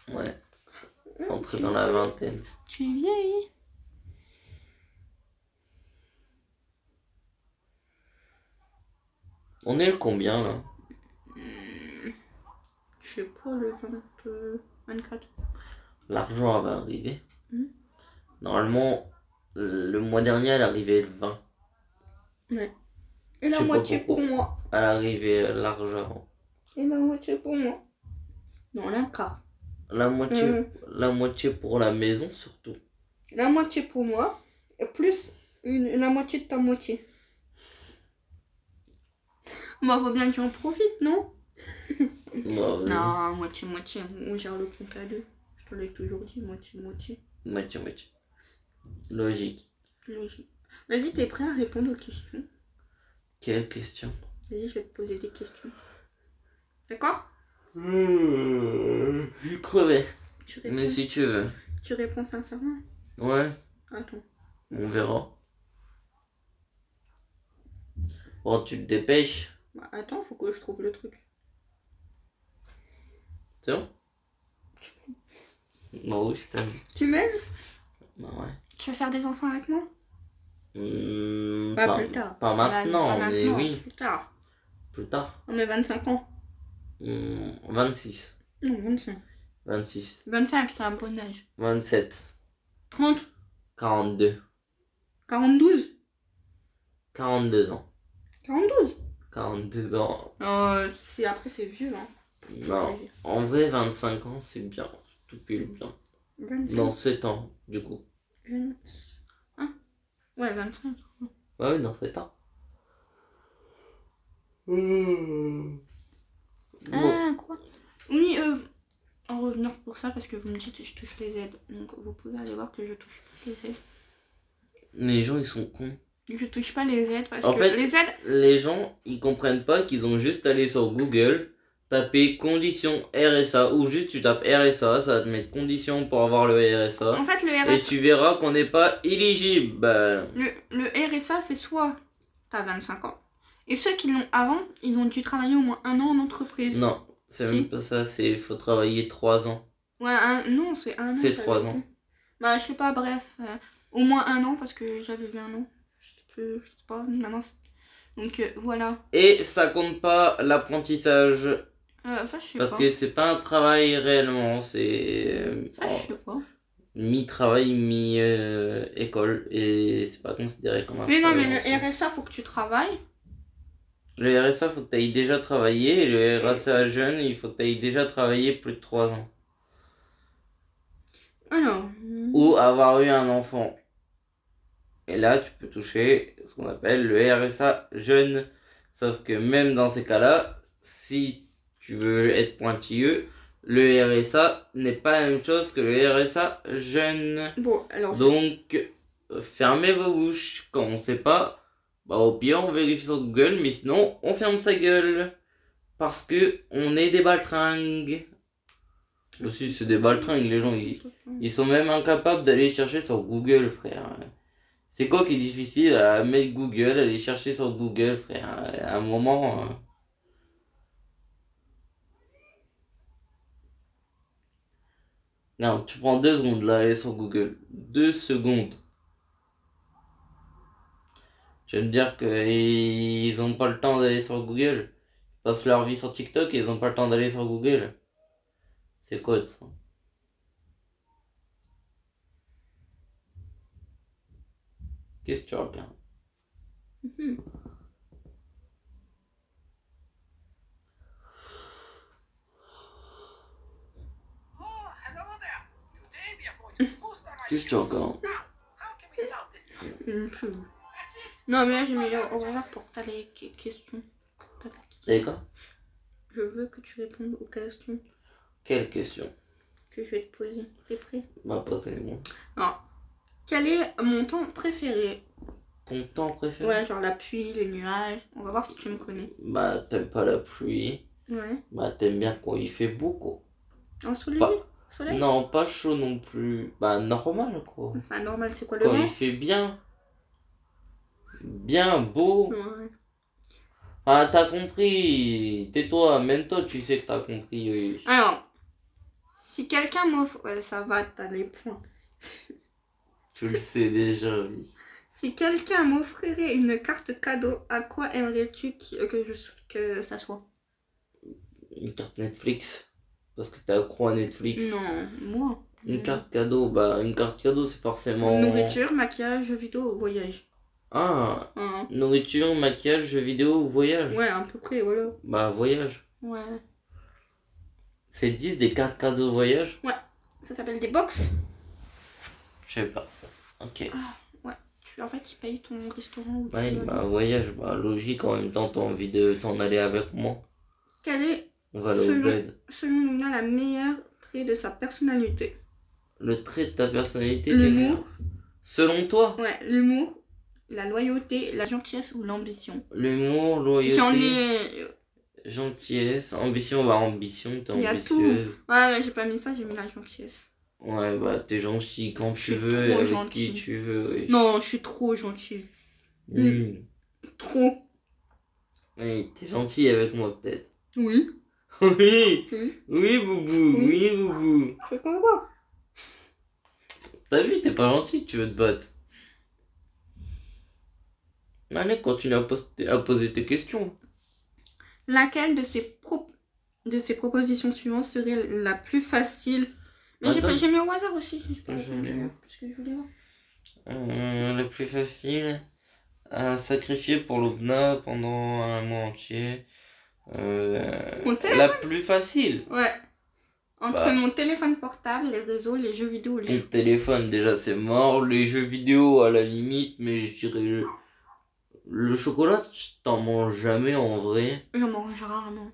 Ouais. Entrer dans la vingtaine. Tu vieillis. On est le combien là? Je sais pas, le 24. L'argent va arriver. Hmm. Normalement, le mois dernier, elle arrivait le 20. Ouais. Et la Je sais pas moitié pour pourquoi. moi. Elle arrivait l'argent. Et la moitié pour moi. Non, un quart. La moitié pour la maison surtout. La moitié pour moi. Et plus la moitié de ta moitié. Bah, faut bien que j'en profite, non? Bah, vas-y. Non, moitié-moitié. On gère le compte à deux. Je te l'ai toujours dit, moitié-moitié. Moitié. Logique. Logique. Vas-y, t'es prêt à répondre aux questions? Quelle question? Vas-y, je vais te poser des questions. D'accord? Je suis crevé. Tu réponds, Mais si tu veux. tu réponds sincèrement? Ouais, Attends. on verra. Bon, tu te dépêches. Bah, attends, faut que je trouve le truc. C'est bon? Bah oui, je t'aime. Tu m'aimes? Bah ouais. Tu veux faire des enfants avec moi? Pas plus tard. Pas maintenant, Pas mais maintenant, oui. Plus tard. Plus tard. On met 25 ans. 26. Non, 25. 26. 25, c'est un bon âge. 27. 30. 42. 42. 42 ans. 42. 42 ans. Après, c'est vieux, hein. Non, en vrai, 25 ans, c'est bien. Tout pile bien. 25. Dans 7 ans, du coup. Hein? Ouais, 25. Ouais, oui, dans 7 ans. Ah, quoi? Oui, en revenir pour ça, parce que vous me dites que je touche les aides. Donc, vous pouvez aller voir que je touche pas les aides. Mais les gens, ils sont cons. Je touche pas les aides parce En que fait, les aides... les gens, ils comprennent pas qu'ils ont juste à aller sur Google, taper conditions RSA, ou juste tu tapes RSA, ça va te mettre conditions pour avoir le RSA. En fait, le Et RSA... tu verras qu'on n'est pas éligible. Bah... Le RSA, c'est soit t'as 25 ans, et ceux qui l'ont avant, ils ont dû travailler au moins 1 an en entreprise. Non, c'est Si. même pas ça, c'est faut travailler 3 ans. Ouais, non, c'est 1 an. C'est j'avais 3 vu. ans. Bah, je sais pas, bref. Au moins 1 an, parce que j'avais vu 1 an. Je sais pas, maintenant... Donc, voilà. Et ça compte pas l'apprentissage. Ça, je sais Parce pas. que c'est pas un travail réellement, c'est Ça, je sais pas. mi-travail, mi-école. Et c'est pas considéré comme un Mais non, travail. mais en soi. le RSA, faut que tu travailles. Le RSA, faut que tu aies déjà travaillé. Et le RSA jeune, il faut que tu aies déjà travaillé plus de 3 ans. Alors. Ou avoir eu un enfant. Et là, tu peux toucher ce qu'on appelle le RSA jeune. Sauf que même dans ces cas-là, si tu veux être pointilleux, le RSA n'est pas la même chose que le RSA jeune. Bon, alors. Donc, fermez vos bouches. Quand on sait pas, bah au pire, on vérifie sur Google, mais sinon, on ferme sa gueule. Parce que on est des baltringues. Aussi, c'est des baltringues, les gens, ils sont même incapables d'aller chercher sur Google, frère. C'est quoi qui est difficile à mettre Google, aller chercher sur Google, frère? À un moment, Non, tu prends 2 secondes là, aller sur Google. 2 secondes. Tu vas me dire qu'ils ont pas le temps d'aller sur Google. Ils passent leur vie sur TikTok et ils ont pas le temps d'aller sur Google. C'est quoi de ça? Qu'est-ce que tu regardes? Mhm. Qu'est-ce que tu regardes? Une pub. Non, mais là, j'ai mis au hasard pour que t'as les questions. C'est quoi? Je veux que tu répondes aux questions Quelle question? que je vais te poser. T'es prêt? Bah, posez-moi. Alors, quel est mon temps préféré? Ton temps préféré? Ouais, genre la pluie, les nuages. On va voir si tu me connais. Bah, t'aimes pas la pluie. Ouais. Bah, t'aimes bien quand il fait beau, quoi. Ensoleillé? Pas... Soleil? Non, pas chaud non plus. Bah, normal, quoi. Bah, normal, c'est quoi le Quand vent? il fait bien. Bien beau. Ouais. Ah, t'as compris. Tais-toi, même toi, tu sais que t'as compris. Oui. Alors, si quelqu'un m'offre... Ouais, ça va, t'as les points. Tu le sais déjà, oui. Si quelqu'un m'offrirait une carte cadeau, à quoi aimerais-tu que ça soit? Une carte Netflix. Parce que t'es accro à Netflix. Non, moi. Une carte cadeau, bah, une carte cadeau, c'est forcément... Nourriture, maquillage, jeux vidéo, voyage. Ah, Hein. nourriture, maquillage, jeux vidéo, voyage. Ouais, à peu près, voilà. Bah, voyage. Ouais. C'est 10 des cartes cadeaux voyage? Ouais, ça s'appelle des box. Je sais pas. Ok. Ah, ouais. En fait, tu payes ton restaurant où tu Ouais, veux bah, aller. voyage, bah, logique, en même temps, t'as envie de t'en aller avec moi. Quel est, On va aller au selon, bled. selon Luna, la meilleure trait de sa personnalité? Le trait de ta personnalité, L'humour. Selon toi? Ouais, l'humour, la loyauté, la gentillesse ou l'ambition? L'humour, loyauté, J'en ai... gentillesse, ambition, bah, ambition, t'es Il y a tout. ambitieuse. Ouais, j'ai pas mis ça, j'ai mis la gentillesse. Ouais, bah, t'es gentil quand Je tu suis veux et trop avec gentille. qui tu veux. Oui. Non, je suis trop gentille. Trop. Oui, t'es gentil avec moi, peut-être. Oui. Oui, Oui. oui, boubou, Oui. oui, boubou. Je fais comme ça. T'as vu, t'es pas gentil, tu veux te battre. Allez, continue à poser tes questions. Laquelle de ces propositions suivantes serait la plus facile? Mais Attends. j'ai mis au hasard aussi. J'ai pas Je répondu, l'ai. parce que je voulais voir. Le plus facile à sacrifier pour l'Obna pendant un mois entier. Mon téléphone? La plus facile. Ouais. Entre Bah. mon téléphone portable, les réseaux, les jeux vidéo, Ton téléphone, déjà, c'est mort. Les jeux vidéo, à la limite, mais je dirais. Le chocolat, je t'en manges jamais en vrai. J'en mange rarement.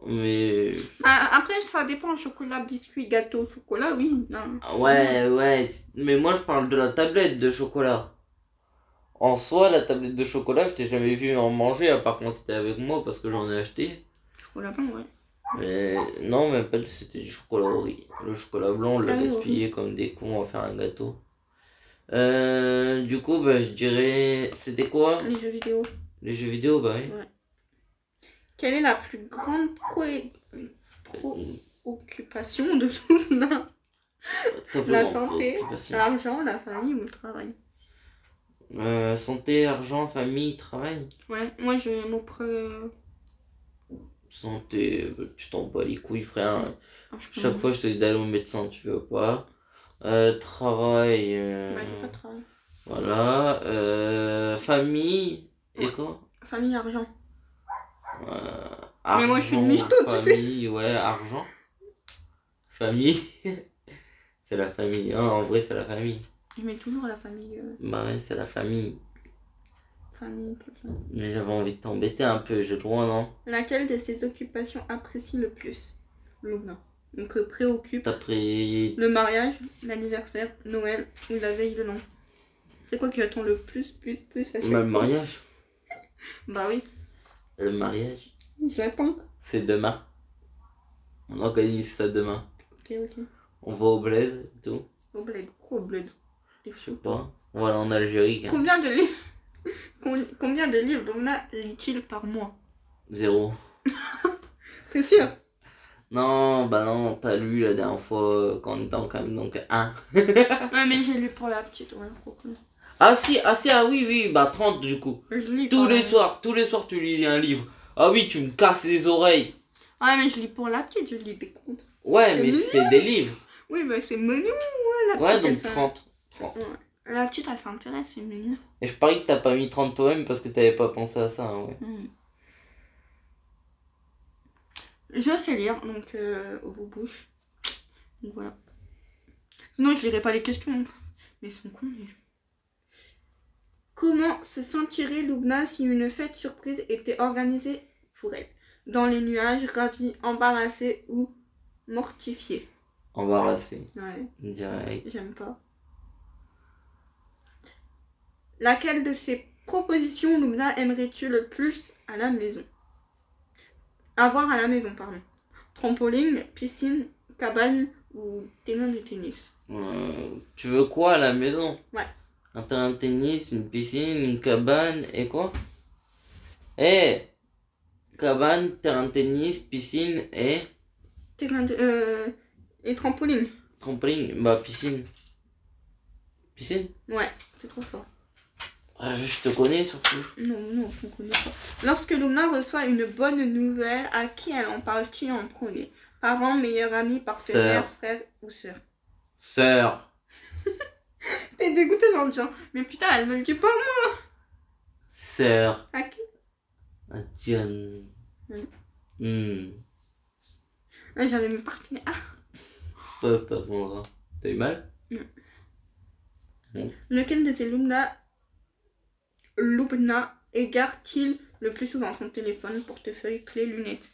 Mais. Après, ça dépend. Chocolat, biscuit, gâteau, chocolat, oui. Non. Ouais, ouais. Mais moi, je parle de la tablette de chocolat. En soi, la tablette de chocolat, je t'ai jamais vu en manger, à part quand c'était avec moi, parce que j'en ai acheté. Chocolat blanc, ouais. Mais non, même pas, c'était du chocolat au riz. Le chocolat blanc, on l'a Ah oui, gaspillé comme des cons à faire un gâteau. Du coup, bah, je dirais. C'était quoi? Les jeux vidéo. Les jeux vidéo, bah oui. Ouais. Quelle est la plus grande préoccupation de Luna? La santé, l'argent, la famille ou le travail? Santé, argent, famille, travail. Ouais, moi je Santé, tu t'en bats les couilles, frère. je Chaque fois, je te dis d'aller au médecin, tu veux pas. Travail. Bah, j'ai pas de travail. Voilà. Famille. Et Ouais. quoi? Famille, argent. Argent, Mais moi je suis une michto, tu sais. famille, ouais, argent. Famille. C'est la famille. Hein, en vrai, c'est la famille. Je mets toujours la famille. Bah ouais, c'est la famille. Famille, tout ça. Mais j'avais envie de t'embêter un peu, j'ai le droit, non? Laquelle de ces occupations apprécie le plus? Luna. Donc préoccupe. T'as pris. Le mariage, l'anniversaire, Noël ou la veille de l'an. C'est quoi qui attend le plus à chaque Le fois? mariage? Bah oui. Le mariage? Je l'attends. C'est demain. On organise ça demain. Ok, ok. On va au bled et tout. Au bled. Au bled. Je sais pas. On va aller en Algérie. Quand Combien de livres Combien de livres Luna lit-il par mois? 0. T'es sûr? Non, bah non, t'as lu la dernière fois quand on était en cam, donc 1. Ouais, mais j'ai lu pour la petite, ouais, pourquoi. Ah si, ah oui, oui, bah 30 du coup. Je lis Tous pour les la... soirs, tous les soirs tu lis un livre. Ah oui, tu me casses les oreilles. Ouais, mais je lis pour la petite, je lis des contes. Ouais, C'est mais mignon. c'est des livres. Oui, mais c'est mignon, ouais, la Ouais, petite, elle donc s'in- 30. 30. Ouais. La petite, elle s'intéresse, c'est mignon. Et je parie que t'as pas mis 30 toi-même parce que t'avais pas pensé à ça, hein, ouais. Je sais lire, donc vos bouches. Donc voilà. Sinon, je lirai pas les questions. Mais ils sont cons, les gens. Comment se sentirait Lubna si une fête surprise était organisée pour elle? Dans les nuages, ravie, embarrassée ou mortifiée? Embarrassé, Ouais, direct. j'aime pas. Laquelle de ces propositions Lubna aimerais-tu le plus à la maison? Avoir à la maison, pardon. Trampoline, piscine, cabane ou terrain de tennis? Tu veux quoi à la maison? Ouais. Un terrain de tennis, une piscine, une cabane et quoi? Eh, cabane, terrain de tennis, piscine et Terrain de... et trampoline. trampoline. Bah piscine. Piscine? Ouais, c'est trop fort. Je te connais surtout. Non, non, je ne connais pas. Lorsque Luna reçoit une bonne nouvelle, à qui elle en parle-t-il en premier? Parents, meilleurs amis, partenaires, Sœur. frères ou sœurs? Sœur. T'es dégoûté dans le genre. Mais putain, elle me le dit pas moi. Sœur. À qui? À Diane. Ah, j'avais mes partenaires. Ah. Ça t'apprendra. T'as eu mal? Lequel de ces Lubna égare-t-il le plus souvent son téléphone, portefeuille, clé, lunettes?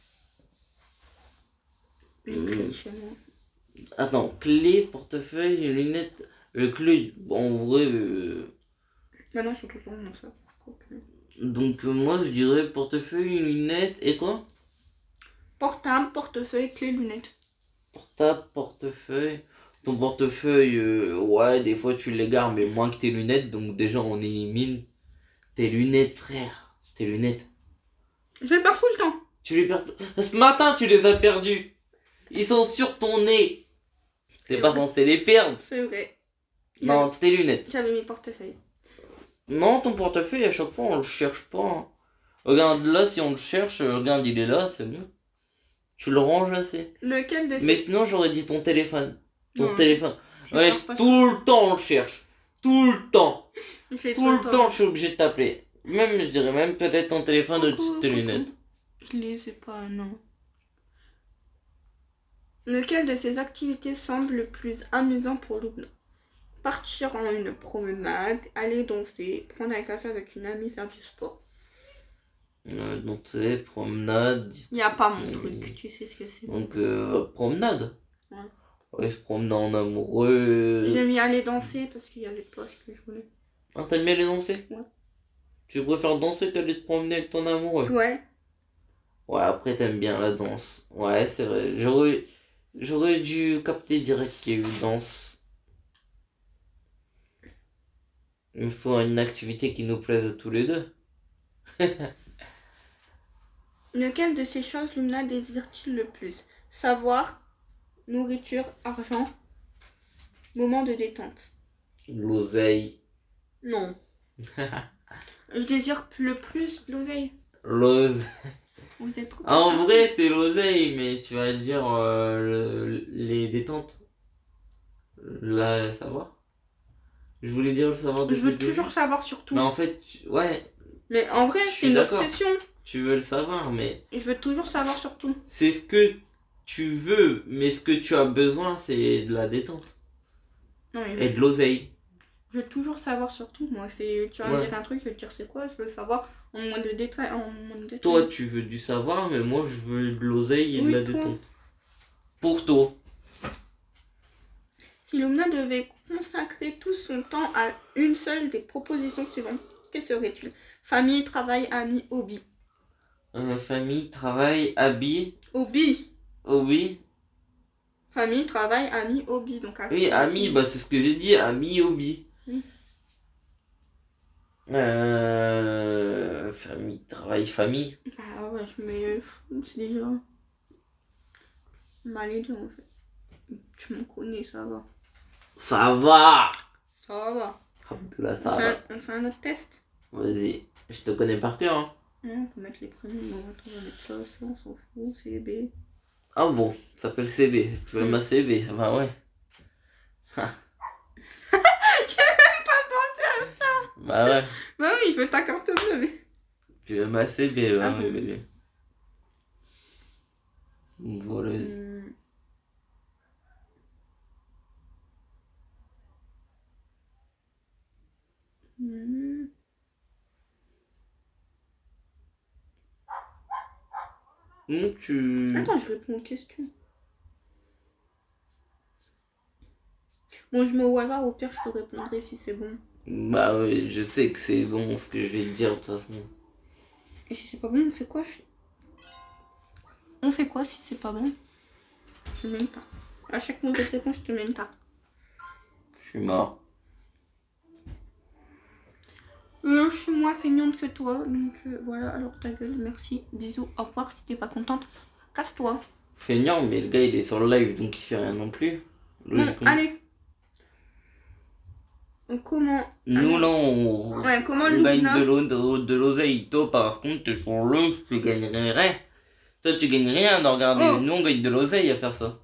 Les clés chez moi. Attends, clé, portefeuille, lunettes. Le clé, en vrai. Maintenant, surtout dans ça. Donc, moi je dirais portefeuille, lunettes et quoi? Portable, portefeuille, clé, lunettes. Portable, portefeuille. Ton portefeuille, ouais, des fois tu l'égares, mais moins que tes lunettes, donc déjà on élimine tes lunettes, frère. Tes lunettes. Je les perds tout le temps. Tu les perds. Ce matin, tu les as perdus. Ils sont sur ton nez. T'es pas censé les perdre. C'est vrai. Non, tes lunettes. J'avais mes portefeuilles. Non, ton portefeuille, à chaque fois, on le cherche pas, hein. Regarde là, si on le cherche, regarde, il est là, c'est bon. Tu le ranges assez. Lequel de Mais ces... sinon, j'aurais dit ton téléphone. Ton Non, téléphone. je Ouais, perds pas tout le temps, on le cherche. Tout le temps. Je fais Tout le temps, je suis obligé de t'appeler. Même, je dirais même peut-être ton téléphone au-dessus de tes lunettes. Je les sais pas, non. Lequel de ces activités semble le plus amusant pour Lubna? Partir en une promenade, aller danser, prendre un café avec une amie, faire du sport. Donc, c'est promenade. Il n'y a pas mon truc, tu sais ce que c'est. Donc, promenade. Ouais. Ouais, se promener en amoureux. J'aime y aller danser parce qu'il y avait pas ce que je voulais. Ah, t'aimes bien les danser? Ouais. Tu préfères danser qu'aller te promener avec ton amoureux? Ouais. Ouais, après t'aimes bien la danse. Ouais, c'est vrai. J'aurais dû capter direct qu'il y a eu danse. Il me faut une activité qui nous plaise à tous les deux. Lequel de ces choses Luna désire-t-il le plus? Savoir, nourriture, argent, moment de détente. L'oseille. Non. Je désire le plus l'oseille. L'oseille. Vous êtes trop... En vrai, c'est l'oseille, mais tu vas dire les détentes. Là, savoir. Je voulais dire le savoir Je depuis veux le début. toujours savoir sur tout. Mais en fait, ouais, Mais en vrai, je c'est suis une d'accord. obsession. Tu veux le savoir, mais Je veux toujours savoir sur tout. c'est ce que tu veux, mais ce que tu as besoin, c'est de la détente. Non, mais Et de l'oseille. je veux toujours savoir sur tout. Moi, c'est... Tu vas me Ouais. dire un truc, je vais te dire c'est quoi. Je veux savoir en moins de détails. Toi, tu veux du savoir, mais moi, je veux de l'oseille et Oui, de la toi. détente. Pour toi. Si Lumna devait consacrer tout son temps à une seule des propositions suivantes, que serait-il? Famille, travail, amis, hobby. Famille, travail, habit, Hobby. hobby. Famille, travail, amis, hobby. Donc, Oui, amis, bah c'est ce que j'ai dit, amis, hobby. Oui. Famille, travail, famille. Ah ouais, mais c'est déjà... Bah, les deux en fait. Tu m'en connais, ça va. Ça va. Ça va. Abdullah, ça va. On fait un autre test. Vas-y, je te connais par cœur. Hein. Non, faut mettre les prénoms. Non, attends, on va mettre ça, on s'en fout. C'est B. Ah bon, ça s'appelle CB. Tu veux ma CB? Bah ouais. Bah ouais. Bah oui, il veut ta carte bleue. Mais... Tu veux ma CB? Bah Ah oui, bon. bébé. Une voleuse. Tu... Attends, je réponds aux questions. Bon, je mets au hasard, au pire, je te répondrai si c'est bon. Bah oui, je sais que c'est bon ce que je vais te dire de toute façon. Et si c'est pas bon, on fait quoi On fait quoi si c'est pas bon? Je te mets une tarte. À chaque mauvaise réponse, je te mets une tarte. Je suis mort. Je suis moins feignante que toi, donc voilà, alors ta gueule, merci, bisous, au revoir, si t'es pas contente, casse-toi. Feignant, mais le gars il est sur le live donc il fait rien non plus. Bon, allez. Comment... Nous là on, ouais, comment on gagne Luna... de l'oseille. Toi par contre t'es sur le, tu gagnerais rien. Toi tu gagnes rien à regarder. Oh. Nous on gagne de l'oseille à faire ça.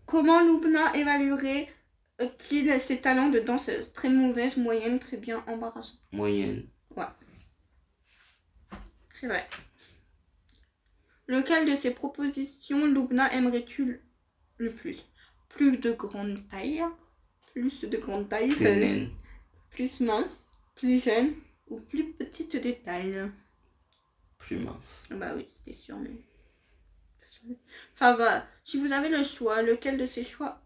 Comment Lubna évaluerait-il ses talents de danseuse? Très mauvaise, moyenne, très bien, embarrassante. Moyenne. Ouais. C'est vrai. Lequel de ces propositions Lubna aimerais-tu le plus? Plus de grande taille, plus de grande taille, plus mince, plus jeune ou plus petite de taille? Plus mince. Bah oui, c'était sûr, mais... Ça va. Si vous avez le choix, lequel de ces choix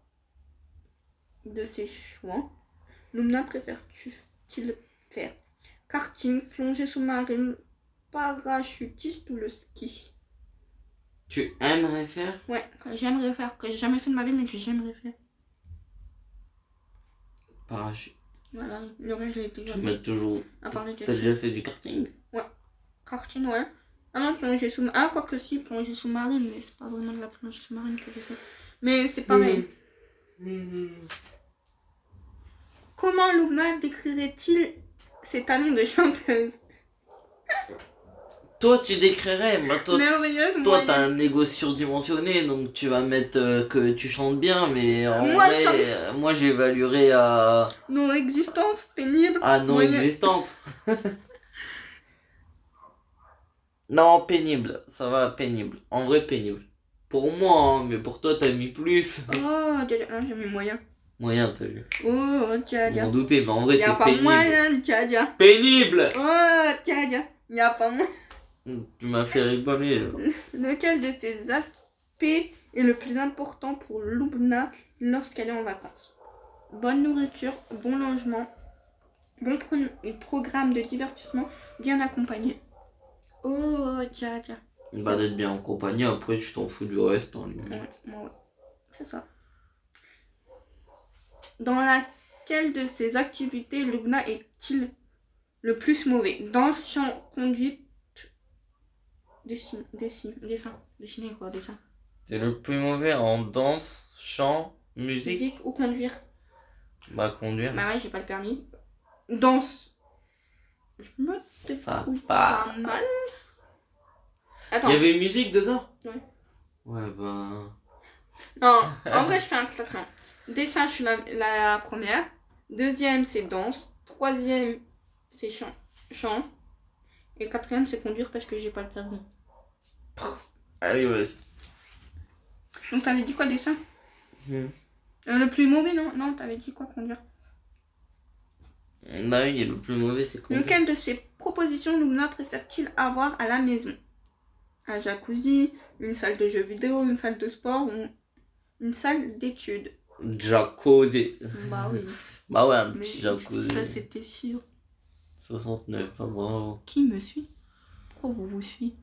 Lumna préfère-t-il faire? Karting, plongée sous-marine, parachutiste ou le ski? Tu aimerais faire? Ouais, j'aimerais faire, que j'ai jamais fait de ma vie, mais que j'aimerais faire. Parachute. Voilà, le reste, je l'ai déjà Tu fait. m'as toujours... T'as déjà fait du karting? Ouais, karting, ouais. Ah non, plongée sous-marine. Ah, quoi que si, plongée sous-marine, mais c'est pas vraiment de la plongée sous-marine que j'ai fait. Mais c'est pareil. Comment Lubna décrirait-il ses talents de chanteuse? Toi tu décrirais, bah, Merveilleuse, toi t'as un ego surdimensionné donc tu vas mettre que tu chantes bien mais en moi, vrai, moi j'évaluerais à... non existence, pénible. À non existante. Non, pénible, ça va, pénible. En vrai, pénible. Pour moi, hein, mais pour toi, t'as mis plus. Oh, non, j'ai mis moyen. Moyen, t'as vu. Oh, tiens, Je m'en doutais, mais en vrai, c'est pénible. Y'a pas moyen, tiens. Pénible. Oh, tiens, y'a pas moyen. Tu m'as fait rigoler. Là. Lequel de ces aspects est le plus important pour Lubna lorsqu'elle est en vacances? Bonne nourriture, bon logement, bon programme de divertissement, bien accompagné. Oh, tiens. Bah, d'être bien accompagné, après, tu t'en fous du reste. Hein, ouais. C'est ça. Dans laquelle de ces activités Lubna est-il le plus mauvais? Danse, chant, conduite, dessin. Dessiner quoi, dessin. T'es le plus mauvais en danse, chant, musique ou conduire? Bah, conduire. Bah ouais, j'ai pas le permis. Danse. Je me débrouille pas mal. Attends. Il y avait musique dedans? Ouais. Ouais, bah... Non, en vrai, je fais un classement. Dessin, je suis la première. Deuxième, c'est danse. Troisième, c'est chant. Et quatrième, c'est conduire parce que j'ai pas le permis. Allez, vas-y. Donc, t'avais dit quoi, dessin? Le plus mauvais, non? Non, t'avais dit quoi, conduire? Bah oui, le plus mauvais, c'est conduire. Lequel de ces propositions Lubna préfère-t-il avoir à la maison? Un jacuzzi, une salle de jeux vidéo, une salle de sport ou une salle d'études? Jacuzzi. Bah oui. Bah ouais, un petit jacuzzi. Ça, c'était sûr. 69, pas bravo. Qui me suit? Pourquoi vous suivez?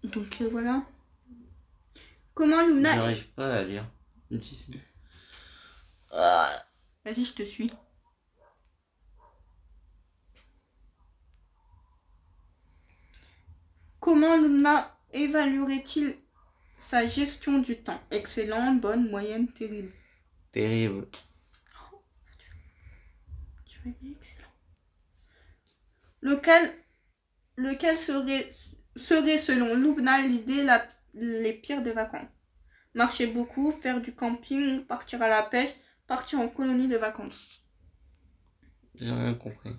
Donc voilà. Comment Lubna... J'arrive pas à lire. Ah. Vas-y, je te suis. Comment Lubna évaluerait-il sa gestion du temps? Excellente, bonne, moyenne, terrible. Terrible. Tu vas dire excellent. Lequel serait selon Loubna l'idée les pires des vacances? Marcher beaucoup, faire du camping, partir à la pêche, partir en colonie de vacances. J'ai rien compris.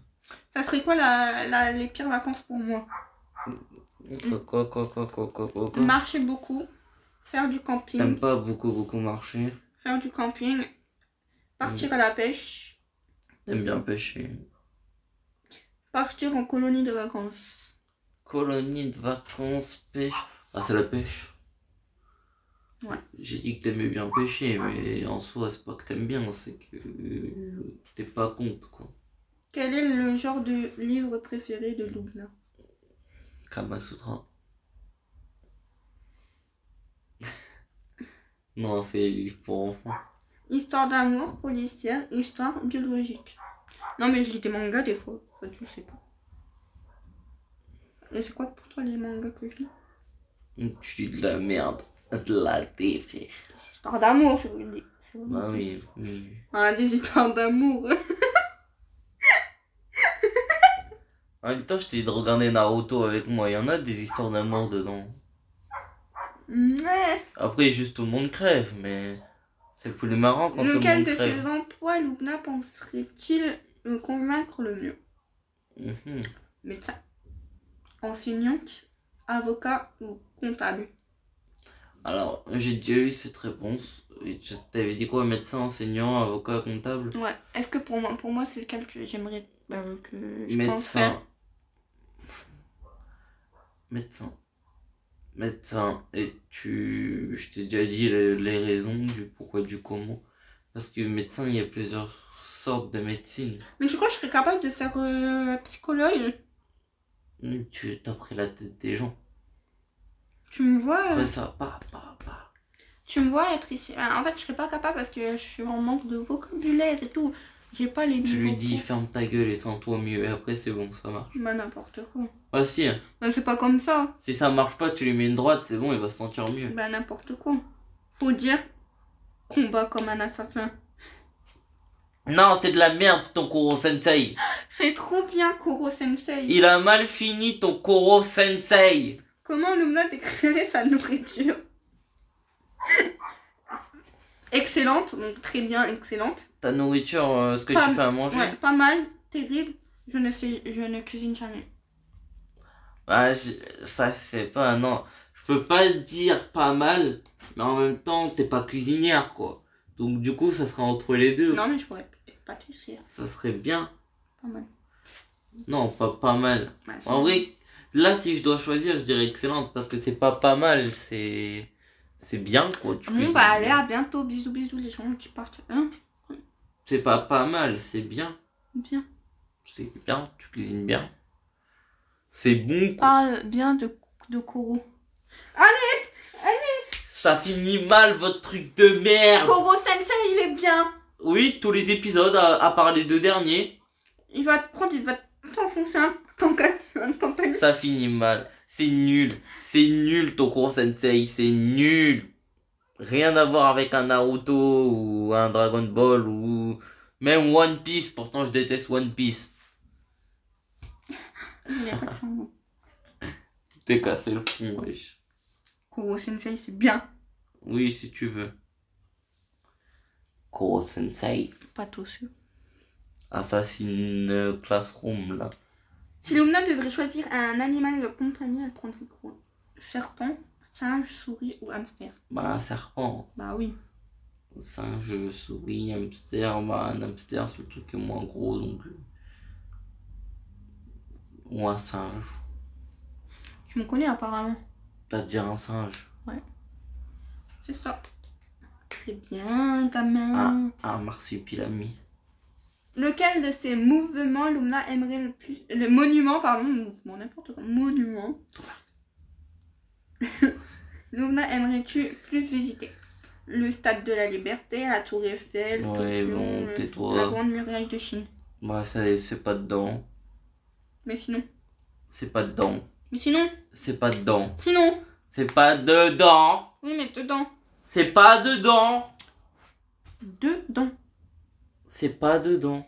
Ça serait quoi les pires vacances pour moi? Quoi? Marcher beaucoup, faire du camping. T'aimes pas beaucoup marcher? Faire du camping, partir à la pêche. T'aimes bien pêcher? Partir en colonie de vacances. Colonie de vacances, pêche. Ah, c'est la pêche. Ouais. J'ai dit que t'aimais bien pêcher, mais en soi, c'est pas que t'aimes bien, c'est que t'es pas contre, quoi. Quel est le genre de livre préféré de Loubna? Kama Sutra. Non, c'est les livres pour enfants. Histoire d'amour, policière, histoire biologique. Non mais je lis des mangas des fois, ça tu sais pas. Et c'est quoi pour toi les mangas que je lis? Tu dis de la merde, de la défriche. Histoire d'amour, je vous le dis. Ah oui. Ah, des histoires d'amour. En même temps, je t'ai dit de regarder Naruto avec moi, il y en a des histoires d'amour dedans. Ouais. Après, juste tout le monde crève, mais c'est plus marrant quand tout le Lequel monde de crève. ces emplois Loubna penserait-il me convaincre le mieux? Médecin, enseignante, avocat ou comptable? Alors, j'ai déjà eu cette réponse. Et je t'avais dit quoi, médecin, enseignant, avocat, comptable? Ouais. Est-ce que pour moi c'est lequel que j'aimerais que je pense faire? Médecin. Et je t'ai déjà dit les raisons du pourquoi, du comment. Parce que médecin, il y a plusieurs sortes de médecine. Mais tu crois que je serais capable de faire psychologue? Tu t'as pris la tête des gens. Tu me vois Après ça, pas. Tu me vois être ici. En fait, je serais pas capable parce que je suis en manque de vocabulaire et tout. J'ai pas les Tu niveaux lui dis pour. ferme ta gueule et sens-toi mieux. Et après, c'est bon, ça marche. Bah, n'importe quoi. Ah si, hein. Bah, c'est pas comme ça. Si ça marche pas, tu lui mets une droite, c'est bon, il va se sentir mieux. Bah, n'importe quoi. Faut dire combat comme un assassin. Non, c'est de la merde ton Koro Sensei. C'est trop bien, Koro Sensei. Il a mal fini ton Koro Sensei. Comment Lumna décrirait sa nourriture? Excellente, donc très bien, excellente. Ta nourriture, ce que Pas- tu fais à manger. Ouais, pas mal, terrible. Je ne cuisine jamais. Ah, ça c'est pas, non. Je peux pas dire pas mal, mais en même temps, t'es pas cuisinière, quoi. Donc du coup, ça sera entre les deux. Non, mais je pourrais pas te dire. Ça serait bien. Pas mal. Non, pas mal. Ouais, En vrai, là, si je dois choisir, je dirais excellente, parce que c'est pas mal, c'est bien, quoi. Tu Bon, cuisines bah, allez, bien. à bientôt. Bisous, bisous, les gens qui partent. Hein? C'est pas mal, c'est bien. Bien. C'est bien, tu cuisines bien. C'est bon, quoi. Parle bien de Koro. Ça finit mal, votre truc de merde. Koro Sensei, il est bien. Oui, tous les épisodes, à part les 2 derniers, Il va t'enfoncer un tentacle. ça finit mal. C'est nul ton cours Sensei, c'est nul. Rien à voir avec un Naruto ou un Dragon Ball ou même One Piece. Pourtant, je déteste One Piece. Il n'y a pas de changement. T'es cassé le con, wesh. Koro Sensei, c'est bien. Oui, si tu veux. Koro Sensei. Pas tout sûr. Assassin Classroom, là. Si Lumna devrait choisir un animal de compagnie, elle prendrait quoi? Serpent, singe, souris ou hamster? Bah, serpent. Bah oui. Singe, souris, hamster. Bah, un hamster, c'est le truc qui est moins gros, donc. Ou un singe. Tu me connais apparemment. T'as déjà un singe. C'est ça. C'est bien, gamin. Un marsupilami. Lequel de ces mouvements Lumna aimerait le plus... Le monument, pardon, mouvement, n'importe quoi. Monument. Lumna aimerais-tu plus visiter? Le Stade de la Liberté, la Tour Eiffel, Ouais, Tokyo, bon, la tais-toi. Grande Muraille de Chine. Bah, c'est pas dedans. Mais sinon. C'est pas dedans. Mais sinon. C'est pas dedans. Sinon. C'est pas dedans. Oui, mais dedans. C'est pas dedans. Dedans. C'est pas dedans.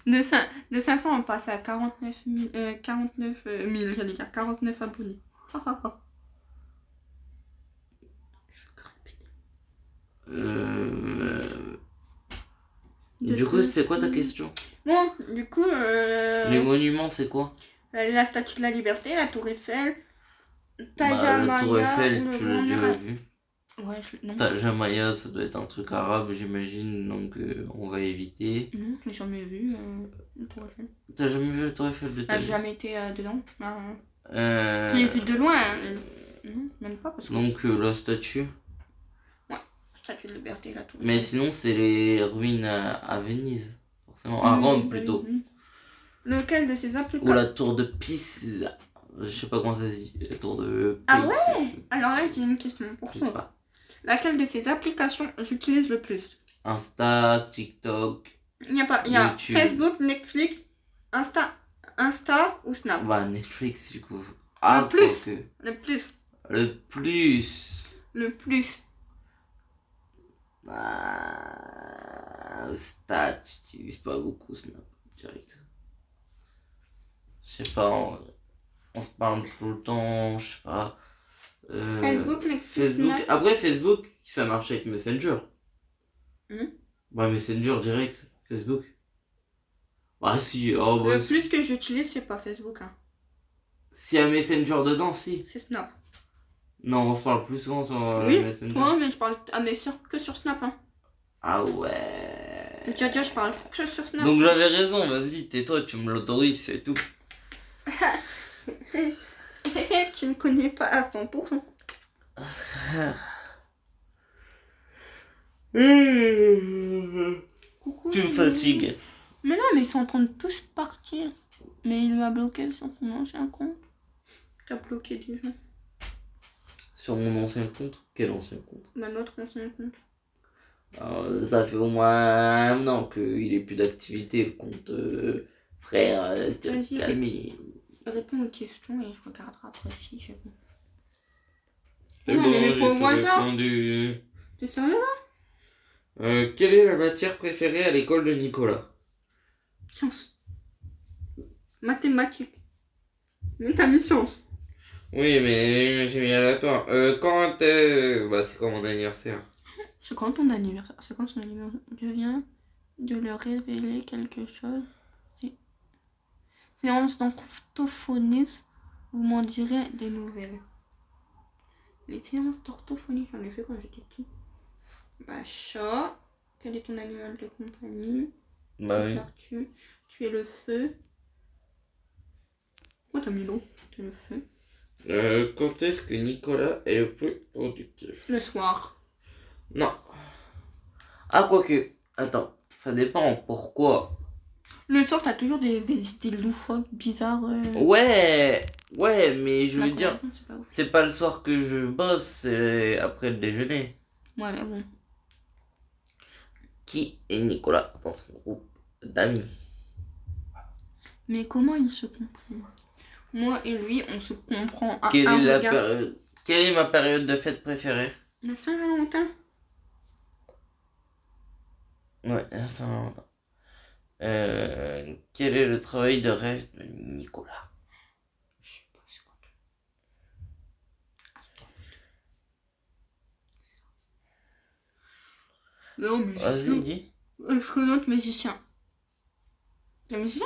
De 500, on passe à 49 000, j'allais dire 49 abonnés. Du coup, c'était quoi ta question? Bon, du coup, Les monuments, c'est quoi? la Statue de la Liberté, la Tour Eiffel, Bah, Taja la Tour Eiffel, ou le tu Grand l'as déjà Muraille. vu. Ouais, non. Taja Maya, ça doit être un truc arabe, j'imagine, donc on va éviter. Non, je l'ai jamais vu, la Tour Eiffel. T'as jamais vu la Tour Eiffel de ta J'ai vie? jamais été dedans. Je l'ai vu de loin. Non, même pas parce que. Donc la statue. Statue de Liberté, la Tour Mais Eiffel. sinon, c'est les ruines à Venise. Forcément, à Rome plutôt. Lequel de ces Ou applications? la tour de Pisa. Je sais pas comment ça se dit. La tour de Ah Pisa. ouais? Alors là, j'ai une question pour Je sais toi. pas. Laquelle de ces applications j'utilise le plus? Insta, TikTok. Il y a YouTube. Facebook, Netflix, Insta ou Snap. Bah, Netflix du coup. Ah, Le plus. quoique. Le plus. Le plus. Le plus. Insta, tu utilises pas beaucoup Snap direct. Je sais pas, on se parle tout le temps, je sais pas. Facebook, Netflix, Facebook. Snap. Après Facebook, ça marche avec Messenger. Bah Messenger direct, Facebook. Bah si, oh bah Le plus que j'utilise, c'est pas Facebook. Hein. S'il y a Messenger dedans, si. C'est Snap. Non, on se parle plus souvent sur Oui, Messenger. toi, mais je parle que sur Snap. Hein. Ah ouais. Déjà, je parle que sur Snap. Donc j'avais raison, vas-y, tais-toi, tu me l'autorises, c'est tout. Tu ne connais pas à 100%. Coucou. Tu me fatigues. Mais non, mais ils sont en train de tous partir. Mais il m'a bloqué sur son ancien compte. T'as bloqué des gens. Sur mon ancien compte? Quel ancien compte? Bah, notre ancien compte. Alors, ça fait au moins un an qu'il est plus d'activité, le compte frère Vas-y. Camille. Réponds aux questions et je regarderai après si j'ai bon. C'est Non, bon, mais j'ai pour tout moi, ça. répondu. T'es sérieux là? Quelle est la matière préférée à l'école de Nicolas? Science. Mathématiques. Mais t'as mis science. Oui, mais j'ai mis aléatoire. Quand bah, c'est quand mon anniversaire? C'est quand ton anniversaire? C'est quand son anniversaire? Je viens de leur révéler quelque chose. Séance d'orthophonie, vous m'en direz des nouvelles. Les séances d'orthophonie, j'en ai fait quand j'étais petit. Bah, chat. Quel est ton animal de compagnie? Bah oui. Tu es le feu. Pourquoi t'as mis l'eau? Tu es le feu. Quand est-ce que Nicolas est le plus productif? Le soir. Non. Ah, quoique. Attends, ça dépend. Pourquoi? Le soir, t'as toujours des idées loufoques, bizarres. Ouais, mais je veux dire, c'est pas ouf. c'est pas le soir que je bosse, c'est après le déjeuner. Ouais, mais bon. Qui est Nicolas dans son groupe d'amis? Mais comment ils se comprennent? Moi et lui, on se comprend à Quelle un est regard. Quelle est ma période de fête préférée? La Saint-Valentin. Ouais, la Saint-Valentin. Quel est le travail de rêve de Nicolas? Je sais pas, c'est quoi. Non, mais. Vas-y, dis. Astronaute musicien. T'es musicien?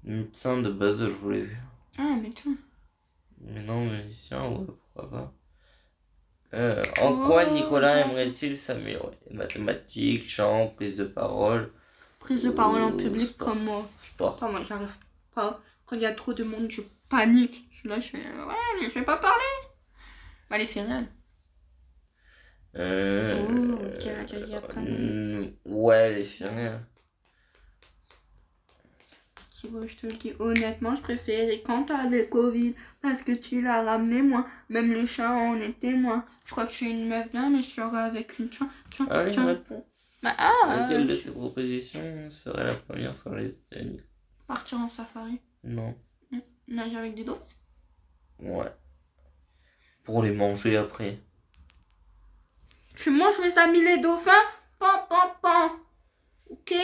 Médecin de base, je voulais vu. Ah, mais tiens. Mais non, musicien, ouais, pourquoi pas. En quoi Oh, Nicolas tiens. aimerait-il s'améliorer? Mathématiques, chant, prise de parole. Prise de parole en Ou public sport. comme moi. Sport. Enfin, moi, j'arrive pas. Quand il y a trop de monde, je panique. Je suis là, je fais. Ouais, mais je vais pas parler. Bah, les céréales. Ok, il y a plein de. Ouais, les céréales. Je te le dis honnêtement, je préférais quand t'avais Covid parce que tu l'as ramené moi. Même les chats en étaient moi. Je crois que je suis une meuf bien, mais je serais avec une chat. Allez, réponds. Bah, Laquelle de ces propositions serait la première sur les États-Unis? partir en safari. Non. Nager avec des dauphins. Ouais. Pour les manger après. Tu manges mes amis les dauphins? Pan, pan, pan. Ok?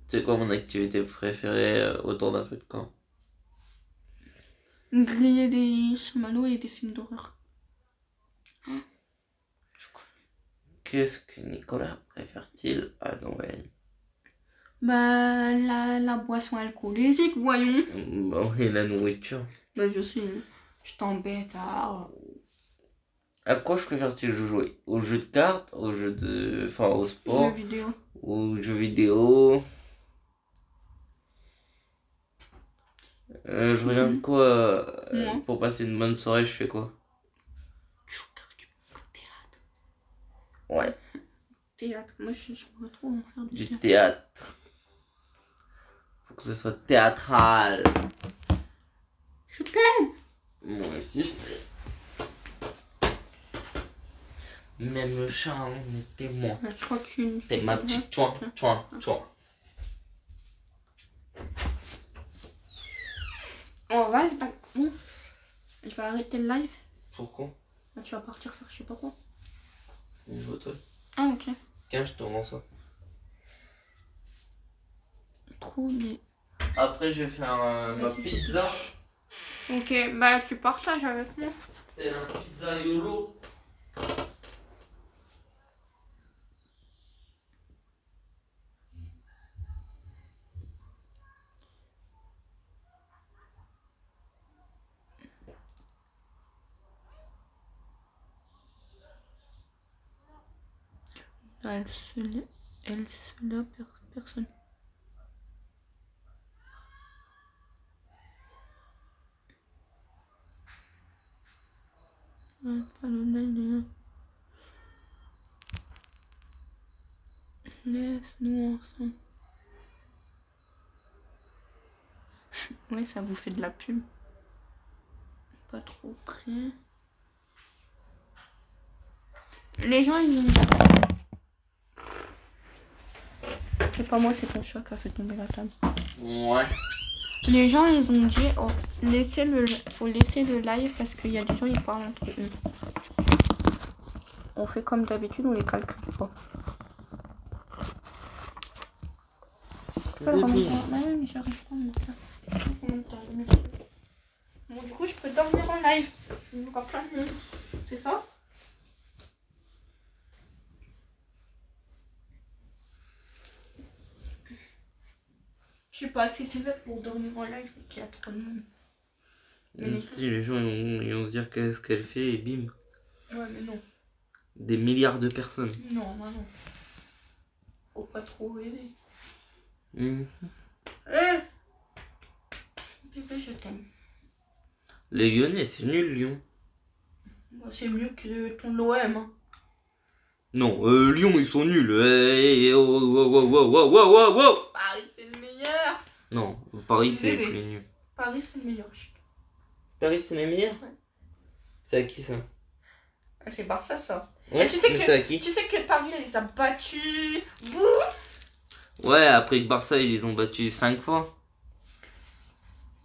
C'est quoi mon activité préférée autour d'un feu de camp? Griller des chamallows et des films d'horreur. Qu'est-ce que Nicolas préfère-t-il à Noël? Bah, la boisson alcoolisée, voyons. Bah oui, la nourriture. Bah, je sais, je t'embête. Ah. À quoi je préfère-t-il jouer? Aux jeux de cartes, aux jeux de... Enfin, au sport, Jeux vidéo. aux jeux vidéo. Je regarde quoi Moi. pour passer une bonne soirée, je fais quoi? Je regarde du théâtre. Ouais, Théâtre. Moi, je pourrais trop en faire du du théâtre. théâtre. Faut que ce soit théâtral. Je t'aime. Moi aussi, je t'aime. Même le chat en était moi. Je crois qu'une. T'es ma petite chouin, chouin, chouin. On va, c'est pas. Je vais arrêter le live. Pourquoi? Bah, tu vas partir faire je sais pas quoi. Une photo. Ah, ok. Tiens, je te rends ça. Trop des. Après, je vais faire ma pizza. Ok, bah tu partages avec moi. C'est la pizza YOLO. Elle se l'a personne. Ouais, pas le live. Laisse-nous ensemble. Ouais, ça vous fait de la pub. Pas trop près. Les gens, ils ont... C'est pas moi, c'est ton chat qui a fait tomber la table. Ouais. Les gens, ils ont dit, oh, faut laisser le live parce qu'il y a des gens, ils parlent entre eux. On fait comme d'habitude, on les calcule pas. Bon, du coup, je peux dormir en live. Il y aura plein de monde. C'est ça? Je suis pas assez sévère pour dormir en live, mais qu'il y a trop de monde. Si les gens ils vont se dire qu'est-ce qu'elle fait et bim. Ouais, mais non. Des milliards de personnes. Non, moi non. Faut pas trop rêver. Bébé, je t'aime. Les Lyonnais, c'est nul, Lyon. Bah, c'est mieux que ton OM. Hein. Non, Lyon, ils sont nuls. Oh, oh, oh, oh, oh, oh, oh, oh. Paris, c'est le meilleur. Non, Paris, c'est Bébé. plus nul. Paris, c'est le meilleur. Paris, c'est les meilleurs? Ouais. C'est à qui ça? Ah, c'est Barça, ça. Ouais, Et tu sais mais que, c'est à qui? tu sais que Paris, les a battus. Bouh. Ouais, après que Barça, ils les ont battus 5 fois.